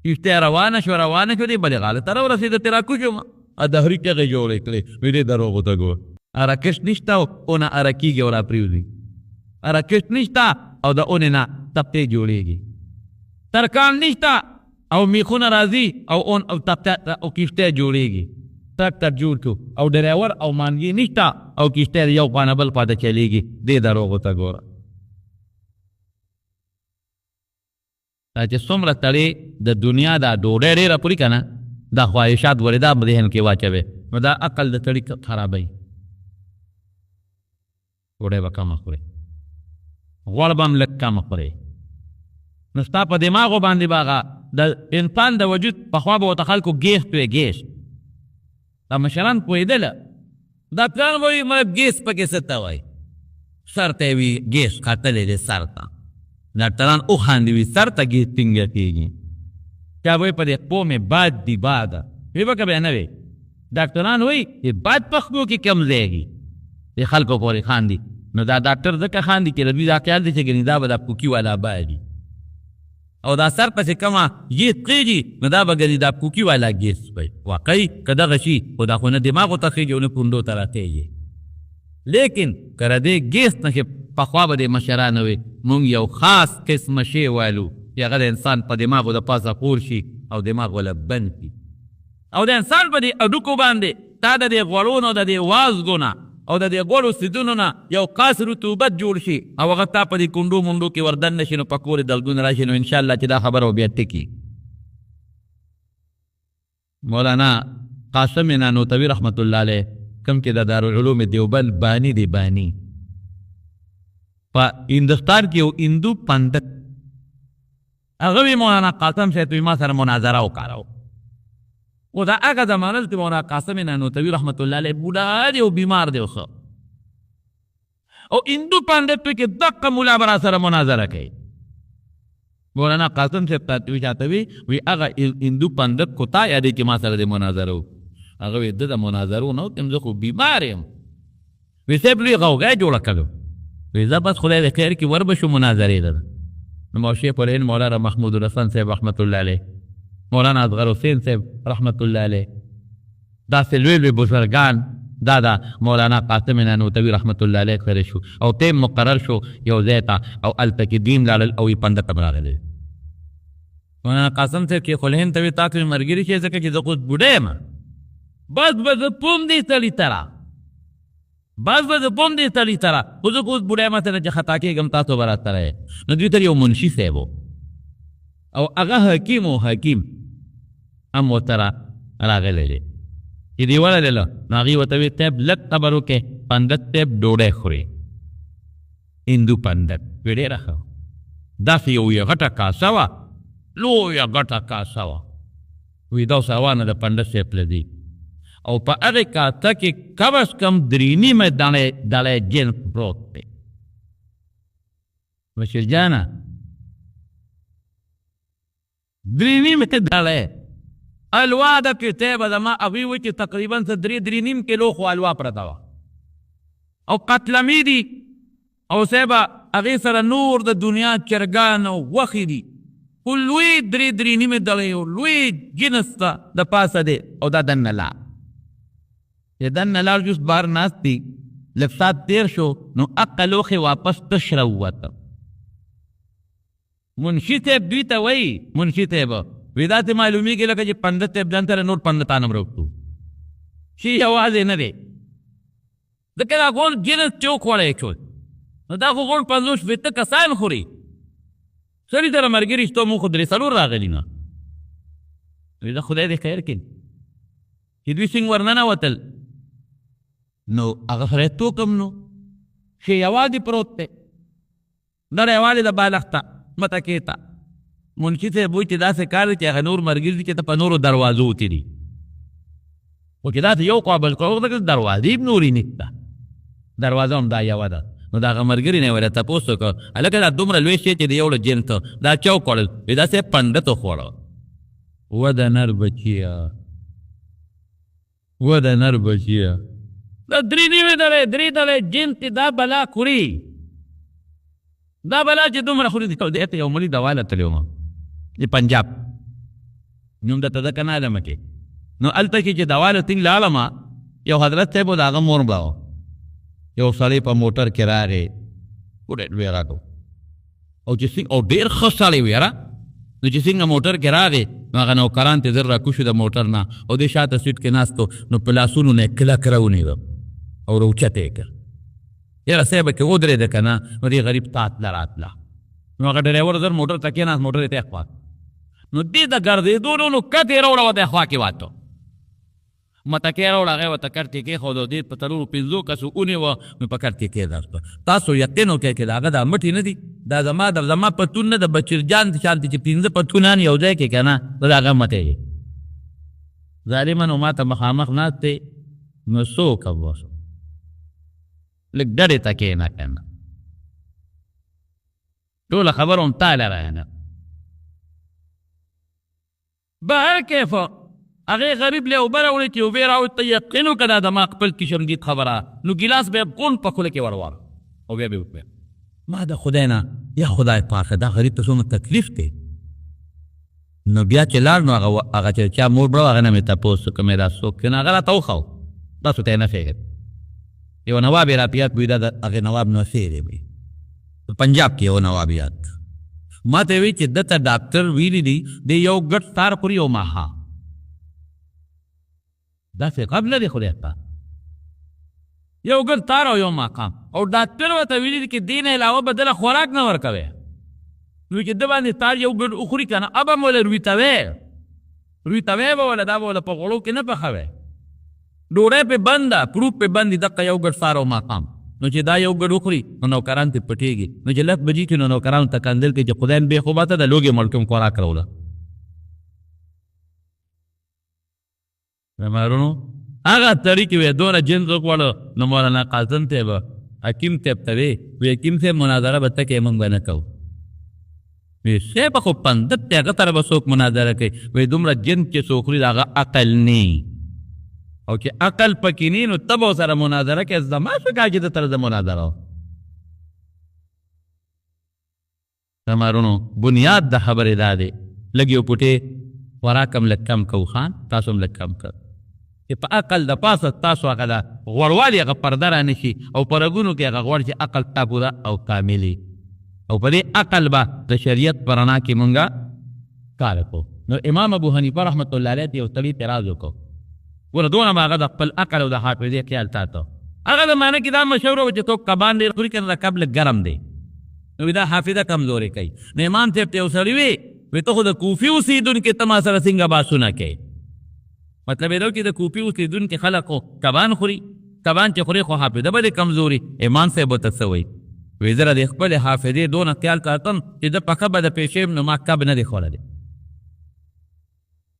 کشتۍ روانه شوه دې بلې غاړې ته راورسېده ترې راکوشم دهري چغې جوړې کړې وې دې دروغو ته ګور اره کش نشته او اونه اره کېږي او را پرېوځي اره کش نشته او د اونې نه تپتې جوړېږي ترکان نشته او میخونه راځي او اون او تپته او کشتۍ جوړېږي تراکتر جوړ کړو او ډریور او مانګي نشته او کشتۍ یو خوا نه بل خوا ته چلېږي دې دروغو ته ګوره دا چې څومره تړې د دنیا دا ډوډۍ ډېره پوري که نه دا خواهشات ولې دا ذهن کې واچوې نو دا عقل د تړي خرابوي ډوډۍ به کمه خورې غوړ به هم لږ کمه خورې نو ستا په دماغو باندې به هغه د انسان د وجود پخوا به ورته خلکو ګیس توی ګیس دا مشران پوهېدله ډاکټران به وایي مطلب ګیس پکې څه ته وایي سر ته یې وي ګیس ختلی دی سر ته ډاکټران وخاندي وي سر ته ګیس څنګه کېږي چا به وایي په دې خپو مې باد دی باده وی به که بیا نه وی ډاکټران وایي باد په خپو کې کم ځایږي د خلکو پورې خاندي نو دا ډاکټر ځکه خاندي چې د دوی دا خیال دی چې ګنې دا به دا پوکي والا بادي او دا سر پسې کمه ګیس خېږي نو دا به ګنې دا پوکي والا ګیس وي واقعي که دغه شي خو دا خو نه دماغو ته خېږي او نه پوندو ته راخېږي لیکن که د دې ګیس نه چې پخوا به د مشرانو وي مونږ یو خاص قسمه شی والو چې هغه د انسان په دماغو د پاسه خور شي او دماغ وله بند شي او د انسان په دې هډوکو باندې تا د دې غوړو نه د دې وازګو نه او د دې غوړو سیدونو نه یو خاص رطوبت جوړ شي او هغه تا په دې کونډو منډو کې وردن نه شي نو په کور دلګون راشي نو انشاءالله چې دا خبره بیا ټکي مولانا قاسم نانوتوي رحمت الله علیه کوم چې د دارالعلوم دیوبند بانی دی بانی په هندوستان کې یو هندو پندت هغه وی مولانا قاسم صاحب ما سره مناظره وکړه و دا هغه زمانه چې مولانا قاسم نانوتوي رحمت الله علیه بوډا دی او بیمار دی خو او هندو پندت په کې دقه مولا برا سره مناظره کوي مولانا قاسم صاحب ته چاته وی هغه هندو پندت کو تا یادې چې ما سره د مناظره هغه وی د مناظرو نه کوم زه خو بیمار یم وی صاحب لوی غوغا جوړه کړو وی زه بس خدای د خیر کې وربشو مناظرې ده نو موشي پرین مولانا محمود الحسن صاحب رحمت الله علیه مولانا اصغر حسین صاحب رحمت الله علیه داسې لوی لوی بزرګان دا مولانا قاسم نانوتوي رحمت الله علیه سره شو او ټیم مقرر شو یو ځای ته او هلته کې دین لاړل او یې پنده ته راغلی مولانا قاسم صاحب کې خو هند ته وي تاسو مې ملګري شئ ځکه چې زه خو بوډه یم بس به زه پوم دې سړي سره خو زه خو اوس بوډه یم سره چې خطا کېږم تاسو به راسره یې نو دوی ته یو منشي صاحب و او هغه حکیم هم ورته راغلی دی چې دې ورغلله نو هغې ورته ویل صاحب لږ خبر وکړې پندت صاحب ډوډۍ خوري هندو پندت وی ډېره ښه داسې یو غټه کاسه وه لویه غټه کاسه وه وی دا اوس هوا نه د پندت صاحب له دی او په هغې کاسه کې کم از کم 3 نیمه دړی جنس پروت دی بشیر جانه 3 نیمه دړی الوا د کتابه زما هغوی وایي چې تقریبا 3 نیم کیلو خو الوا پرته وه او قتلمی دي او صاحبه هغې سره نور د دنیا چرګان او غوښې دي خو لوی درې نیمې دړۍ او لوی جنس ته د پاسه دی او دا دننه لاړ چې دننه لاړ جوس بهر ناست دي لږ ساعت تېر شو نو هغه لوښې واپس تش راووته منشي صاحب دوی ته وایي منشي صاحب وی داسې معلومیږي لکه چې پنډت صاحب ځان سره نور پنډتان هم راوړو شي یوازې نه دی ځکه دا غون جنس چې وخوړی شول نو دا خو غون 50 کسان خوري سړي سره مرګي رشتو مو خو 3 راغلي نه وی دا خدای دې خیر کړي چې دوی څنګه ورننوتل نو هغه سره توکم نو چې یوازې پروت دی دا یوازې د بالښته متکې ته منشي صاحب وایي چې داسې کار دی چې هغه نور ملګري دي چې ته په نورو دروازو وتلي خو چې داسې یو قابل کړو دروازې هم نورې نشته دروازه هم دا یوه ده نو د هغه ملګري نه یې ورته تپوس وکړ هلکه دا دومره لوی شی چې د یو له جنس دا چا وخوړل وایي داسې پنډت وخوړه و د نر بچیه و د نر بچیه دا 3 نیمې دړۍ جنس دا بلا خوري دا بلا چې دومره خوري دې ته یو ملي دوا لتلی وم د پنجاب نوم درته ده که نه علمه کې نو هلته کې چې دوا لتین لاړم یو حضرت صاحب و د هغه مور مړه یو سړی په موټر کې راغی ډېر لوی راکړو او ډېر ښه سړی و یاره نو چې څنګه موټر کې راغی نو هغه نوکران ته زر راکوشو د موټر نه او دې شاته سیټ کې ناستو نو په لاسونو نه یې کلک راونیوه او راوچته یې کړ یاره صاحبه کې ودرېده که نه نو دې غریب تاتله راتله نو هغه ډریور زر موټر ته کېناست موټر یې ته خوا نو دې د ګرځېدو نو کټ یې راوړه ورته خوا کې واته متکې راوړه هغې ورته کټ کې کېښودو دې په څلورو 5 کسو ونیوه نو په کټ کې کېناستو تاسو یقین وکړئ چې د هغه دا مټې نه دي دا زما پتون نه د بچیرجان شانتې چې 5 پتونان یو ځای کې که نه د هغه مټې یې ظالمه نو ما ته مخامخ ناست دی نو څوک هم وسو لږ ډډې ته کښېنه که نه ټوله خبره هم تا لره نه بهر کیفه هغې غریب له اوبه راوړې چې اوبې راوړې ته یقین وکړه دا زما خپل کشمدید خبره نو ګیلاس به یې غون په خوله کې وروړ او بیا به یې وکړه ما د خدای نه یا خدای پاکه دا غریب ته څومره تکلیف دی نو بیا چې لاړ نو هغه چې چا مور بړه هغه نه مې تپوس وکړه مې دا څوک نو هغه راته وښو تاسو ته یې نه ښېږي یو نواب یې راپیات بوي دا د هغې نواب نصیر یې وي په پنجاب کې یو نواب یاد ما ته وی چې دته ډاکټر ویلي دي د یو ګډ تار خوري او ماښام داسې غب نه دی خدای ته یو ګډ تار او یو ماښام او ډاکټر ورته ویلي دي چې دې نه علاوه بله خوراک نه ورکوئ نو چې ده باندې تار یو ګډ وخوري که نه ابه م وله رویتوی به وله دا به وله په غوړو کې نه پخوئ ډوډۍ پې بنده پروف پې بند دي دقه یو ګډ سار او ماښام نو چې دا یو ګډ وخوري نو نوکران ترې پټېږي نو چې 10 بجې کې نو نوکرانو ته کندل کوي چې خدای بې خوباته د لوږې مړکم خوراک راوله بیمارونو هغه سړي چې وی دونه جنس وخوړه نو مولانا قاسم صاحب حکیم صاحب ته وی حکیم صاحب مناظره به ته کوې موږ به نه کوو وی صاحب خو پندت دی هغه سره به څوک مناظره کوي وی دومره جنس چې څوک خوري د هغه عقل نی او چې عقل پکې نی نو ته به ورسره مناظره کوې زما څه کار چې ده سره زه مناظره بیمارونو بنیاد د خبرې دا دی لږ یو پوټې خوراک هم لږ کم کوو خان تاسو هم لږ کم کړ چې په عقل د پاسه تاسو هغه د غوړوالي هغه پرده را نه شي او په رګونو کې هغه غوړ چې عقل تا پوره او کامل وي او په دې عقل به د شریعت په رڼا کې مونږ کار کوو نو امام ابو حنیفه رحمت الله علیه ته یو سړي اعتراض وکړو ګوره دونه به هغه د خپل عقل او د حافظې خیال ساته هغه زمانه کې دا مشهور و چې څوک کبان ډېر خوري که نه د کب لږ ګرم دی نو دا حافظه کمزورې کوي نو امام صاحب ته یو سړي وی ته خو د کوفي اوسېدونکي ته ما سره څنګه باسونه کوې مطلب یې دا چې د کوفي اوسېدونکي خلک خو کبان خوري کبان چې خوري خو حافظه به دې کمزوري امام صاحب ورته څه وایي وی زه د خپلې حافظې دونه خیال ساتم چې د پخه به د پیشې نو ما کب نه دی خوړلی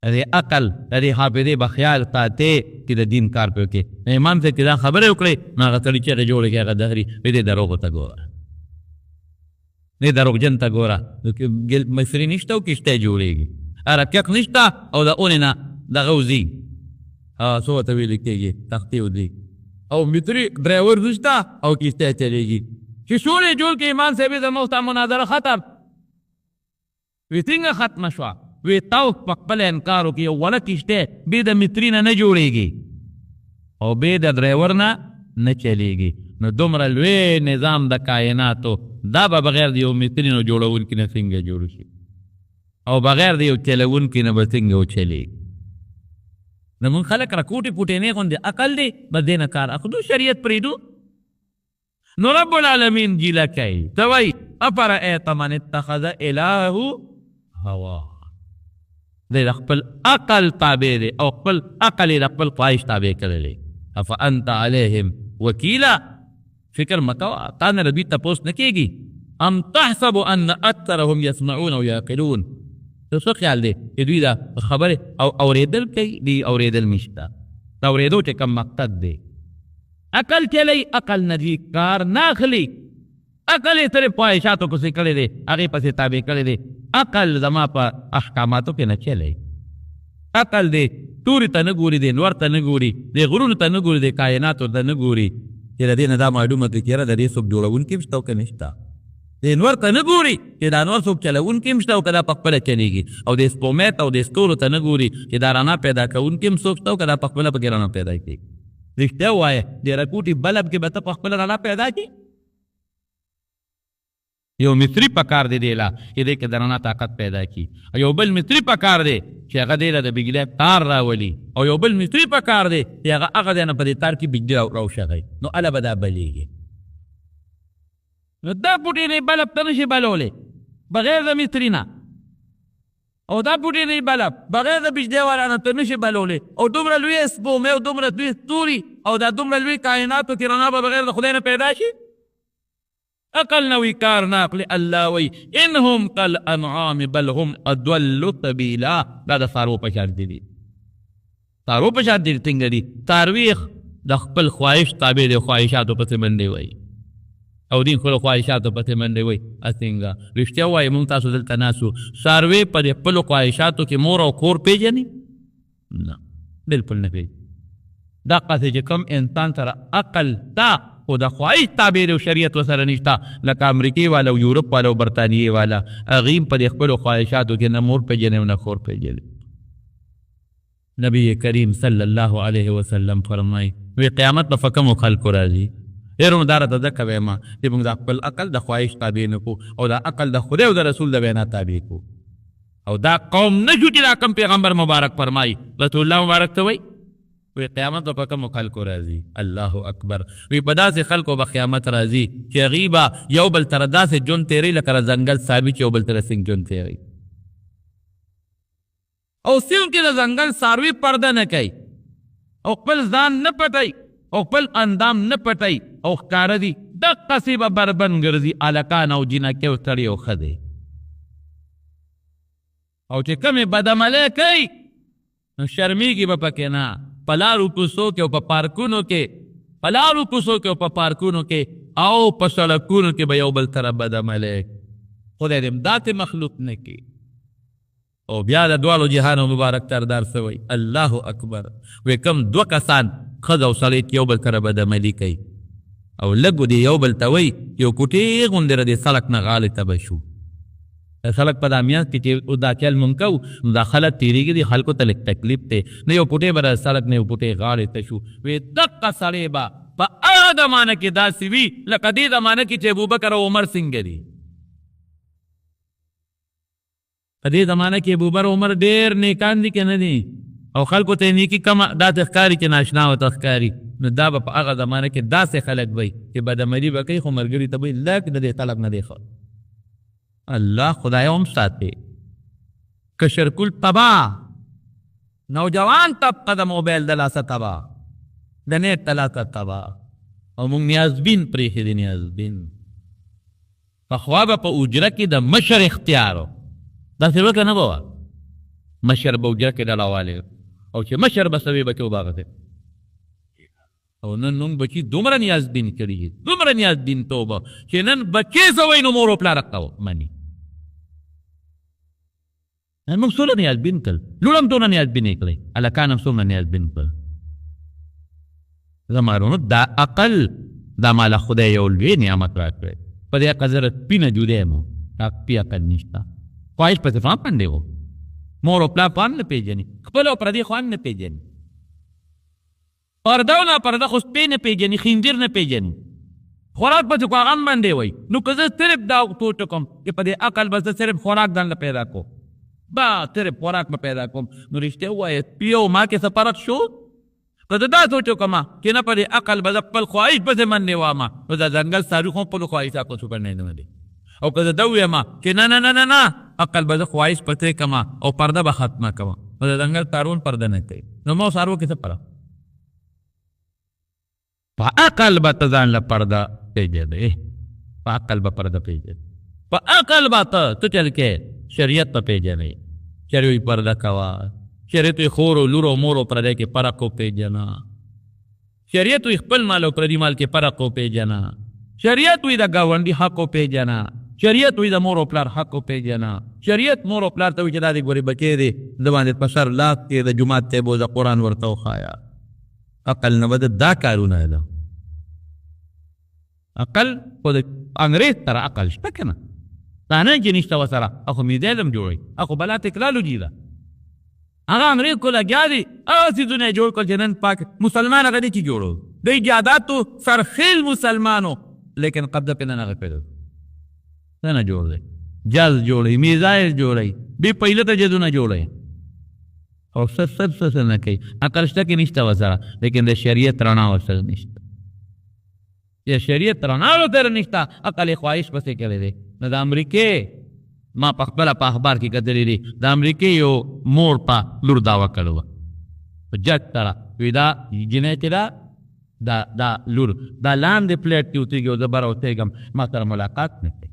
د عقل د دې حافظې به خیال ساتې چې د دین کار پې وکړې امام صاحب چې دا خبرې وکړې نو هغه سړي چېرته جوړې کړې هغه دهري وی دې دروغو ته ګوره دې دروغجن ته ګوره مصري نشته او کشتی جوړېږي رکیق نشته او د اونې نه دغه وځي څه ورته ویل کېږي تختې وځي او متری ډرایور نشته او کښتۍ چلیږي چې شورې جوړ کې ایمان صاحب زموږ ستا مناظره ختم وی څنګه ختمه شوه وی تا په خپله انکار وکړي یو وړه کښتۍ بې د متري نه جوړېږي او بې د ډرایور نه چلیږي نو دومره لوی نظام د کائناتو دا به بغیر د یو متري نه جوړونکي نه څنګه جوړ شي او بغیر د یو چلونکي نه به څنګه وچلیږي زمونږ خلک راکوټې پوټینې غوندې عقل دی بس دې نه کار اخدو شریعت پرېږدو نو رب العالمین جیله کوي ته وایي افرأیت من اتخذ الهه هواه دی د خپل عقل تابع دی او خپل عقل یې د خپل خواهش تابع کړی دی افانت علیهم وکیلا فکر مکوه تا نه دوی تپوس نه کېږي ام تحسب ان اکثرهم یسمعون او یعقلون ته څه خیال دی چې دوی دا خبرې او اورېدل کوي دی اورېدل نشته د اورېدو چې کوم مقصد دی عقل چلی عقل نه دی کار نه اخلي عقل یې صرف خواهشاتو پسې کړی دی هغې پسې تابع کړی دی عقل زما په احکاماتو کې نه چلی عقل دی توري ته نه ګوري دی نور ته نه ګوري دی غرونو ته نه ګوري دی کائناتو ته نه ګوري چې د دې نه دا معلومه کړي چې یاره د دې څوک جوړونکي هم شته او که نشته دی نور ته نه ګوري چې دا نور څوک چلونکي هم شته او که دا پخپله چلیږي او د سپومې او د ستورو ته نه ګوري چې دا رڼا پیدا کوونکي هم څوک شته او که دا پخپله پکې رڼا پیدا کړي رښتیا ووایه د رکوټي بلب کې به ته پخپله رڼا پیدا کړي یو مصري پکار دی دی له چې دی کې د رڼا طاقت پیدا کړي او یو بل مصري پکار دی چې هغه دی له د بجلۍ تار راولي او یو بل مصري پکار دی چې هغه دی نه په دې تار کې بجلي راوشغی نو هله به دا بلیږي نو دا پوټینې بلب ته نشي بلولی بغیر د مصري نه او دا پوټینې بلب بغیر د بجلۍ والا نه ته نشي بلولی او دومره لوی سپومې او دومره لوی ستوري او دا دومره لوی کائناتو کې رڼا به بغیر د خدای نه پیدا شي عقل نوی کار نه اخلي الله وی انهم کالانعام بل هم اضل سبیلا دا د څاروو په شان دي څاروو په شان دي څنګه دي څاروي د خپل خواهش تابع دی خواهشاتو پسې منډې وایي او دین خپلو خواهشاتو پسې منډې وایي څنګه رښتیا وایي مونږ تاسو دلته ناسو څاروی په دې خپلو خواهشاتو کې مور او کور پیژني نه بلکل نه پیژني دقسې چې کوم انسان سره عقل تا خو د خواهش تابع دی او شریعت ورسره نشته لکه امریکې والا او یورپ والا او برطانیې والا هغې هم په دې خپلو خواهشاتو کې نه مور پیژني او نه خور پیژني نبی کریم صلی الله علیه وسلم فرمایي وی قیامت به په کومو خلکو راځي هیرو دا راته ځکه وایم چې موږ د خپل عقل د خواهش تابع نه کړو او د عقل د خدای او د رسول د وینا تابع کړو او دا قوم نه شو چې دا کوم پیغمبر مبارک فرمایي رسول الله مبارک ته وایي وی قیامت به په کومو خلکو راځي الله اکبر وی په داسې خلکو به قیامت راځي چې هغوی به یو بل سره داسې ژوند تېروي لکه د ځنګل څاروي چې یو بل سره څنګه ژوند تېروي او صرف کې د ځنګل څاروي پرده نه کوي او خپل ځان نه پټوي او خپل اندام نه پټوي او ښکاره دي دقسې به بربند ګرځي هلکان او جینکې او سړي او ښځې او چې کومې بدعملۍ کوي نو شرمېږي به پکې نه په لارو کوڅو کې او په پارکونو کې په لارو کوڅو کې او په پارکونو کې او په سړکونو کې به یو بل سره بدعملۍ خدای دې داسې مخلوق نه کړي او بیا د دواړو جهانو مبارک سردار څه وایي الله اکبر وی کوم دوه کسان ښځه او سړی یو بل سره بدعملي کوي او لږ دې یو بل ته وایي یو کوټې غوندې د دې سړک نه غاړې ته به شو خلک په دا میاشت کې چې دا چل مونږ کوو نو دا خلک تېرېږي دي خلکو ته لږ تکلیف دی نه یو پوټې به د سړک نه یو پوټې غاړې ته شو وی دقه سړی به په هغه زمانه کې داسې وي لکه دې زمانه کې چې ابوبکر او عمر څنګه دي په دې زمانه کې ابوبکر او عمر ډېر نیکان دي که نه دي او خلکو ته نیکي کمه داسې ښکاري چې ناشنا ورته ښکاري نو دا به په هغه زمانه کې داسې خلک وي چې بدعملي به کوي خو ملګري ته به لږ د دې طلب نه دی ښه الله خدای هم ساتي کشرکل تباه نوجوان طبقه د موبایل د لاسه تباه د نیټ د لاسه تباه او موږ نیازبین پرېښي دي نیازبین پخوا به په اجره کې د مشر اختیارو داسې وکړه نه به وه مشر به اجره کې ډلهوالی او چې مشر به څه وي بچو به هغسې او نن موږ بچي دومره نیازبین کړي دي دومره نیازبین توبه چې نن بچې څه وایي نو مور و پلار مني موږ څومره نیازبین کړل لوړ هم څومره نیازبین یې کړی هلکان هم څومره نیازبین کړل زمارونو دا عقل دا مالا خدای یو لوی نعمت راکړی په دې عقل زره سپینه جوړی مو دا سپي عقل نشته خواهش پسې فهم باندې و مور او پلار خو هم نه پېژني خپل او پردي خو هم نه پېژني پرده او ناپرده خو سپی نه پېژني خنزیر نه پېژني خوراک پسې خو هغه هم باندې وایي نو که زه صرف دا سوچ وکړم چې په دې عقل به زه صرف خوراک ځان له پیدا کوم با صرف خوراک به پیدا کوم نو رښتیا ووایه سپي او ما کې څه فرق شو که زه دا سوچ وکړم چې نه په دې عقل به زه خپل خواهش پسې منډې وهم نو دا ځنګل څاروي خو خپلو خواهشاتو څه باندې نه دی او که زه دا ووایم چې نه نه نه نه نه عقل به زه خواهش پسې کړم او پرده به ختمه کوم نو د ځنګل څاروون پرده نه کوي نو ما او څاروو کې څه فرق په عقل به ته ځان له پرده پېژنې په عقل به پرده پېژنې په عقل به ته چل کې شریعت ته پېژنې شریعت پرده کوه شریعت خور و لور و مور و پردی کې فرق وپېژنه شریعت خپل مال او پردي مال کې فرق وپېژنه شریعت د ګاونډي حق وپېژنه شریعت د مور او پلار حق وپېژنه شریعت مور او پلار ته وایي چې دا دې ګورې بچی دی د باندې په سر لاس کې د جومات ته بوځه قرآن ورته وښایه عقل نه به دا کارونه ده عقل خو د انګریز سره عقل شته که نه دا نه چې نشته ورسره اخو میزایلم جوړوي اخو بلا تکنالوجي ده هغه انګریز کو لګیا دي هغه څیزونه یې جوړ کړل چې نن پاک مسلمان هغه دی چې جوړو د ایجاداتو سرخیل مسلمانو لیکن قبضه پې نه هغه کړی څه نه جوړ دی جاز جوړوي میزایل جوړوي بې پیلته جزونه جوړوي او څه نه کوي عقل شته کې نشته ورسره لیکن د شریعت رڼا ورسره نشته چې شریعت رڼا ورسره نشته عقل یې خواهش پسې کړی دی نو د امریکې ما په خپله په اخبار کې کتلی دي د امریکې یو مور په لور دعوه کړې وه په جج سره وایي دا جنۍ چې ده دا لور دا لاندې پلیټ کې اوسېږي او زه بره اوسېږم ما سره ملاقات نه کوي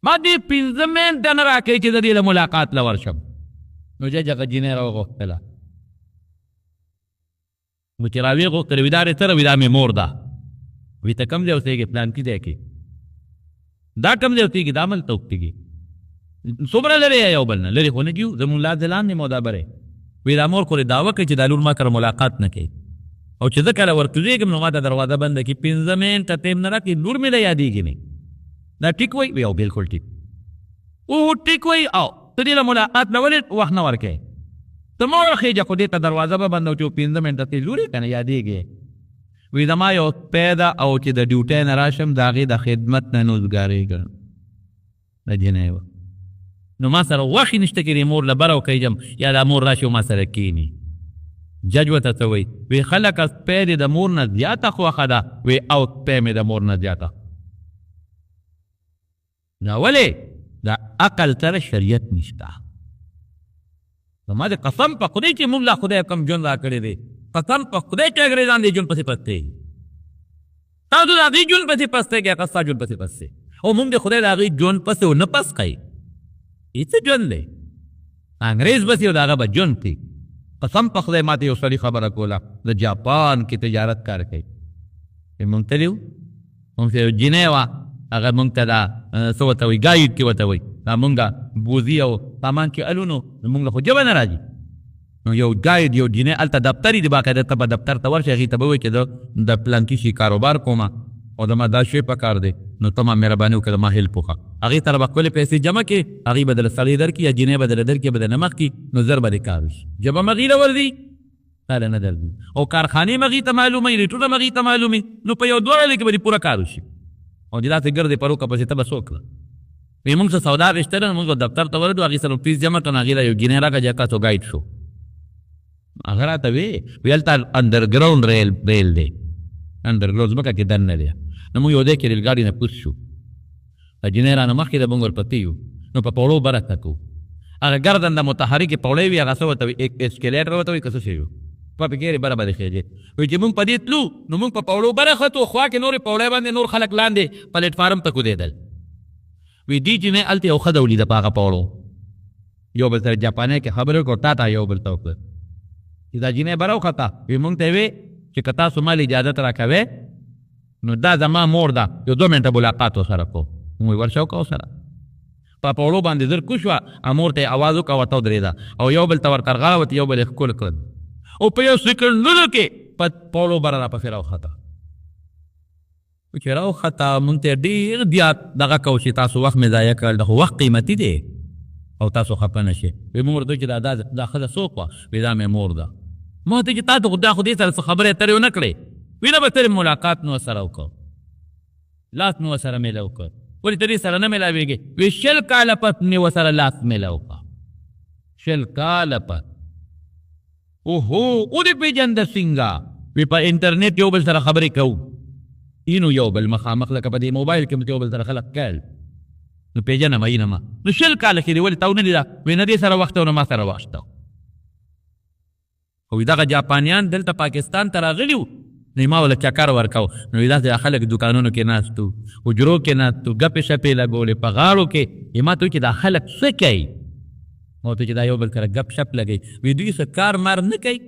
ما دې 15 منټه نه راکوي چې زه دې له ملاقات له ورشم نو جج هغه جنۍ راوغوښتله نو چې راویې غوښتله وایي دا رې سره وایي دا مې مور ده وایي ته کوم ځای اوسېږې پلانکي ځای کې دا کم دی اوسېږي دا ملته اوسېږي څومره لرې یو بل نه لرې خو نه کیو زمونږ لا ځلان دی مو دا برې وایي دا مور خو دې دعوه کوي چې دا لور ما سره ملاقات نه کوي او چې زه کله ورکوزېږم نو ما دا دروازه بنده کړي 15 منټه ټیم نه راکړي لور مې له یادېږي نه دا ټیک وایي وایي او بلکل ټیک او ټیک وایي او ته دې له ملاقات نه ولې وخت نه ورکوې ته مه ورخېږه خو دې ته دروازه به بنده چې 15 منټه ته لور یې که نه یادېږي وی زما یو سپی ده او چې د ډیوټۍ نه راشم د هغې د خدمت نه نوزګارېږم د جنۍ وه نو ما سره وخت یې نشته چې مور له بره وکیږم یا دا مور راشي او ما سره کښېني جج ورته څه وایي وی خلکه سپی دې د مور نه زیاته خوښه ده وی او سپی مې د مور نه زیاته دا ولې د عقل سره شریعت نشته زما د قسم په خدای چې موږ لا خدای کم ژوند را کړی دی قسم په خدای چې انګریزان دې ژوند پسې پسې تاسو د هغې ژوند پسې پسې کې هغه ستا ژوند پسې پسې او موږ د خدای د هغې ژوند پسې ونه پس کوي څه ژوند دی انګریز بس یو د هغه به ژوند کوي قسم په خدای ما ته یو سړي خبره کوله د جاپان کې تجارت کار کوي موږ تللي وو موږ ته یو جنۍ وه هغه موږ ته دا څه ورته وایي ګاید کې ورته وایي دا موږ بوزي او سامان کې الو نو موږ له خو ژبه نه راځي نو یو ګاید یو جنۍ هلته دفتر یې د باقاعده ته به دفتر ته ورشي هغې ته به وایي چې زه د پلانکي شي کاروبار کوم او زما دا شی په کار دی نو ته ما مهرباني وکړه ما هیلپ وکړه هغې سره به خپلې پیسې جمع کړې هغې به درله سړی درکړي یا جنۍ به درله درکړي به درنه مخکي نو زر به دې کار وشي ژبه م هغې له ورځي تاله نه درځي او کارخانې م هغې ته معلوموي ریټونه م هغې ته معلومي نو په یو 2 ورځې کې به دې پوره کار وشي او چې داسې ګردې پروکه پسې ته به څه وکړه وایي موږ څه سودا رشته ده موږ دفتر ته ورځو هغې سره فیس جمع کړه نو هغې له یو جنۍ راکړه چې تاسو ګایډ شو هغه راته وی هلته انډرګراونډ ریل دی انډرګراونډ ځمکه کې دننه دی نو موږ یو ځای کې ریلګاډي نه کوز شو جنۍ رانه مخکې ده موږ ورپسې یو نو په پوړو برکه کوو هغه ګردن د متحرکې پوړی وي هغه څه ورته وي اسکلیټر ورته وي که څه شی وي په پکې بره باندې خېږي وایي چې موږ په دې تلو نو موږ په پوړو بره ختو خوا کې نورې پوړی باندې نور خلک لاندې پلیټفارم ته کودېدل وایي دې جنۍ هلته یو ښځه ولیده په هغه پوړو یو بل سره جاپانۍ کې خبرې وکړو تا ته یو بل ته وکړه چې دا جنۍ بره وخته وایي موږ ته یې وې چې که تاسو ما اجازت راکوې نو دا زما مور ده یو 2 منټه ملاقات ورسره کوو موږ ورشه وکړه ورسره په پوړو باندې زر کوز شوه مور ته یې اواز وکړه ورته ودرېده او یو بل ته ورته ورغاړه یو بل یې ښکل کړل او په یو سیکنډونو کې پولو بره راپسې راوخته چې راوخته مونږ ته ډېر زیات دغه کوو چې تاسو وخت مې ضایع کړ د خو وخت قیمتي دی او تاسو خفه نه شئ وایي مونږ ورته چې دا ښځه څوک وه وایي دا مې مور ده ما ورته چې تا ته خو دا خو دې سره څه خبرې اترې ونه کړې وایي نه به صرف ملاقات مې ورسره وکړ لاس مې ورسره میله وکړ ولې ته دې سره نه میلاوېږې وایي 20 کاله پس مې ورسره لاس میله وکړه 20 کاله پس اوهو ودې پېژنده څنګه وایي په انټرنېټ یو بل سره خبرې کوو اینو یو بل مخامخ لکه په دې موبایل کې مې یو بل سره خلک کال نو پېژنم اینما نو 20 کاله کې دې ولې تا ونه لیده وایي نه دې سره وخت او نه ما سره وخت او دغه جاپانیان دلته پاکستان ته راغلي وو نو ما وله چکر ورکو نو داسې خلک دکانونو کې ناست وو حجرو کې ناست وو ګپې شپې لګولې په غاړو کې ما ته چې دا خلک څه کوي ما ورته چې دا یو بل سره ګپ شپ لګوي وایي دوی څه کار مار نه کوي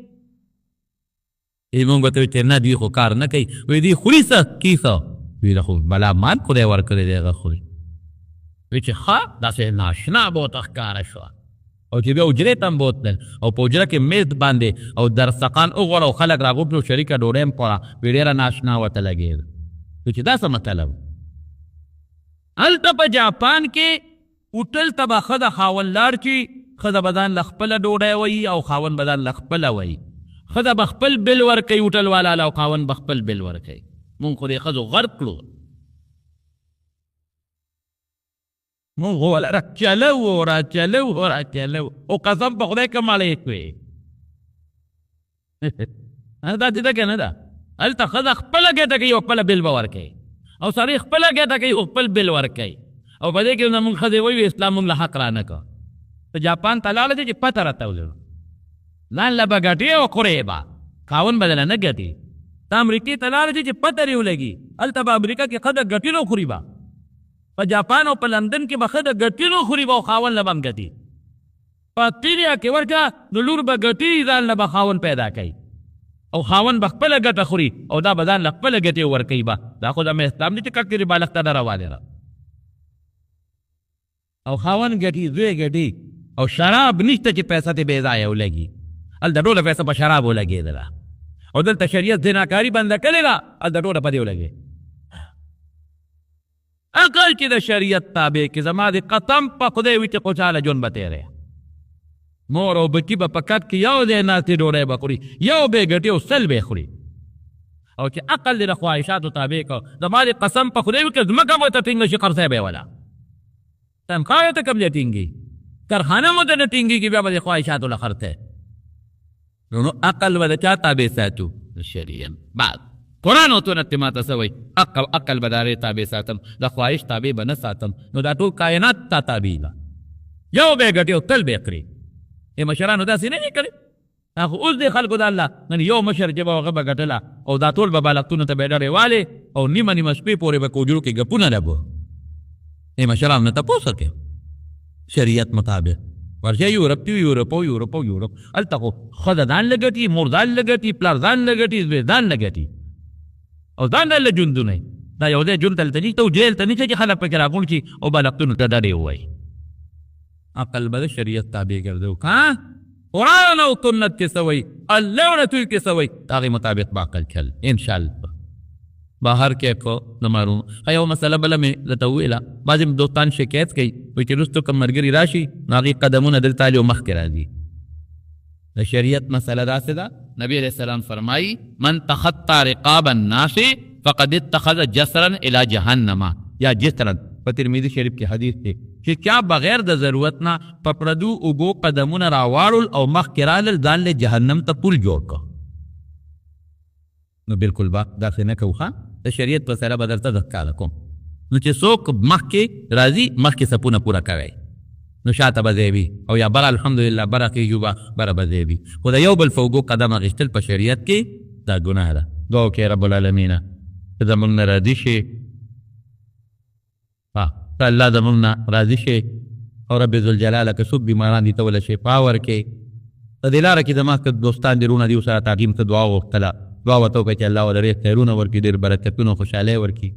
مونږ ورته وایي چې نه دوی خو کار نه کوي وایي دوی خوري څه کي څه وایي دا خو بلا مان خدای ورکړی دی هغه خوري وایي چې ښه داسې ناشنا به ورته ښکاره شوه او چې بیا حجرې ته هم بوتلل او په حجره کې میز باندې او درستقان وغوړه او خلک راغوب شو شریکه ډوډۍ هم خوړه وایي ډېره ناشنا ورته لګېده وایي چې دا څه مطلب هلته په جاپان کې هوټل ته به ښځه خاوند لاړ شي ښځه به ځان له خپله ډوډۍ وایي او خاوند به ځان له خپله وایي ښځه به خپل بل ورکوي هوټل والا له او خاوند به خپل بل ورکوي مونږ خو دې ښځو غرق کړو مونږ خو ولا راچلو او قسم په خدای که مړی کړې دا دې ده که نه ده هلته ښځه خپله ګټه کوي او خپله بل به ورکوي او سړی خپله ګټه کوي او خپل بل ورکوي او په دې کې زمونږ ښځې وایي اسلام مونږ له حق را نه کړه ته جاپان ته لاړه دی چې پته راته ولرو ځان له به ګټې او خورې به خاوند به دله نه ګټي ته امریکې ته لاړه چې پته دې ولګي هلته به امریکا کې ښځه ګټي نو خوري به په جاپان او په لندن کې به ښځه ګټي نو خوري به او خاوند له به هم ګټي په استرالیا کې ورکه نو لور به ګټي ځان له به خاوند پیدا کوي او خاوند به خپله ګټه خوري او دا به ځان له خپله ګټې ورکوي به دا خو زموږ اسلام دی چې ککرې بالغ ته نه روانې ده او خاوند ګټي زوی ګټي او شراب نشته چې پیسه ته بې ځایه ولګي هلته ټوله پیسه په شرابو لګېدله او دلته شریعت زناکاري بنده کړې ده هلته ټوله په دې ولګي عقل چې د شریعت تابع کې زما د قسم په خدای وي چې خوشحاله ژوند به تېری مور او بچي به په کټ کې یو ځای ناستې ډوډۍ به خوري یو به ګټي او سل به خوري او چې عقل دې د خواهشاتو تابع کړ زما د قسم په خدای وي که ځمکه به ته ټینګه شي خرڅی به یې وله تنخواه یې ته کوم ځای ټینګي کارخانه مو ته نه ټینګېږي بیا به د خواهشاتو له خرڅی نو عقل به د چا تابع ساتو د شریعت بعد قرآن او سنت ما ته څه وایي عقل به د هغې تابع ساتم د خواهش تابع به نه ساتم نو دا ټول کائنات تا تابع ده یو به یې ګټي او تل به یې کړي مشرانو داسې نه دي کړي خو اوس دې خلکو د الله نن یو مشر چې به هغه به ګټله او دا ټول به بالښتونو ته به یې ډډې والې او نیمه شپې پورې به کوجرو کې ګپونه لګو مشرانو نه تپوس وکړې شریعت مطابق ورشه یورپ هلته خو ښځه ځان له ګټي مور ځان له ګټي پلار ځان له ګټي زوی ځان له ګټي او ځان له ژوندونه دا یو ځای ژوند ته هلته نشته او جیل ته نشته چې خلک پکې راغونډ شي او بالښتونو ته ډډې ووایي عقل به د شریعت تابع ګرځو ها قرآن او سنت کې څه وایي الله او رسول کې څه وایي د هغې مطابق به عقل چل انشاءالله بهر کې کو نه معلوم یو مسله بله مې درته وویله بعضې دوستان شکایت کوي وایي چې وروستو که ملګري راشي نو هغې قدمونه دلته الي او مخکې راځي د شریعت مسله داسې ده نبی علیه السلام فرمایي من تخطى رقاب الناس فقد اتخذ جسرا الى جهنم یا جسرا په ترمذي شریف کې حدیث دی چې چا بغیر د ضرورت نه په پردو اوږو قدمونه راواړل او مخکې رالل ځان له جهنم ته پول جوړ کړه نو بالکل با داسې نه کوو ښه د شریعت په سره به درته ښکاره کوم نو چې څوک مخکې راځي مخکې صفونه پوره کوئ نو شاته به ځای وي او یا بره الحمدلله بره کېږو به بره به ځای وي خو د یو بل فوګو قدم اخیستل په شریعت کې دا ګناه ده دعا وکړئ رب العالمینه چې زموږ نه راضي شي که الله زموږ نه راضي شي او رب ذوالجلاله که څوک بیماران دي ته وله شفا ورکړي په دې لاره کې زما که دوستان دي رونه دي ورسره تعلیم ته دعا وغوښتله دعا ورته وکړئ چې الله ولرې خیرونه ورکړي ډېر برکتونه خوشحالۍ ورکړي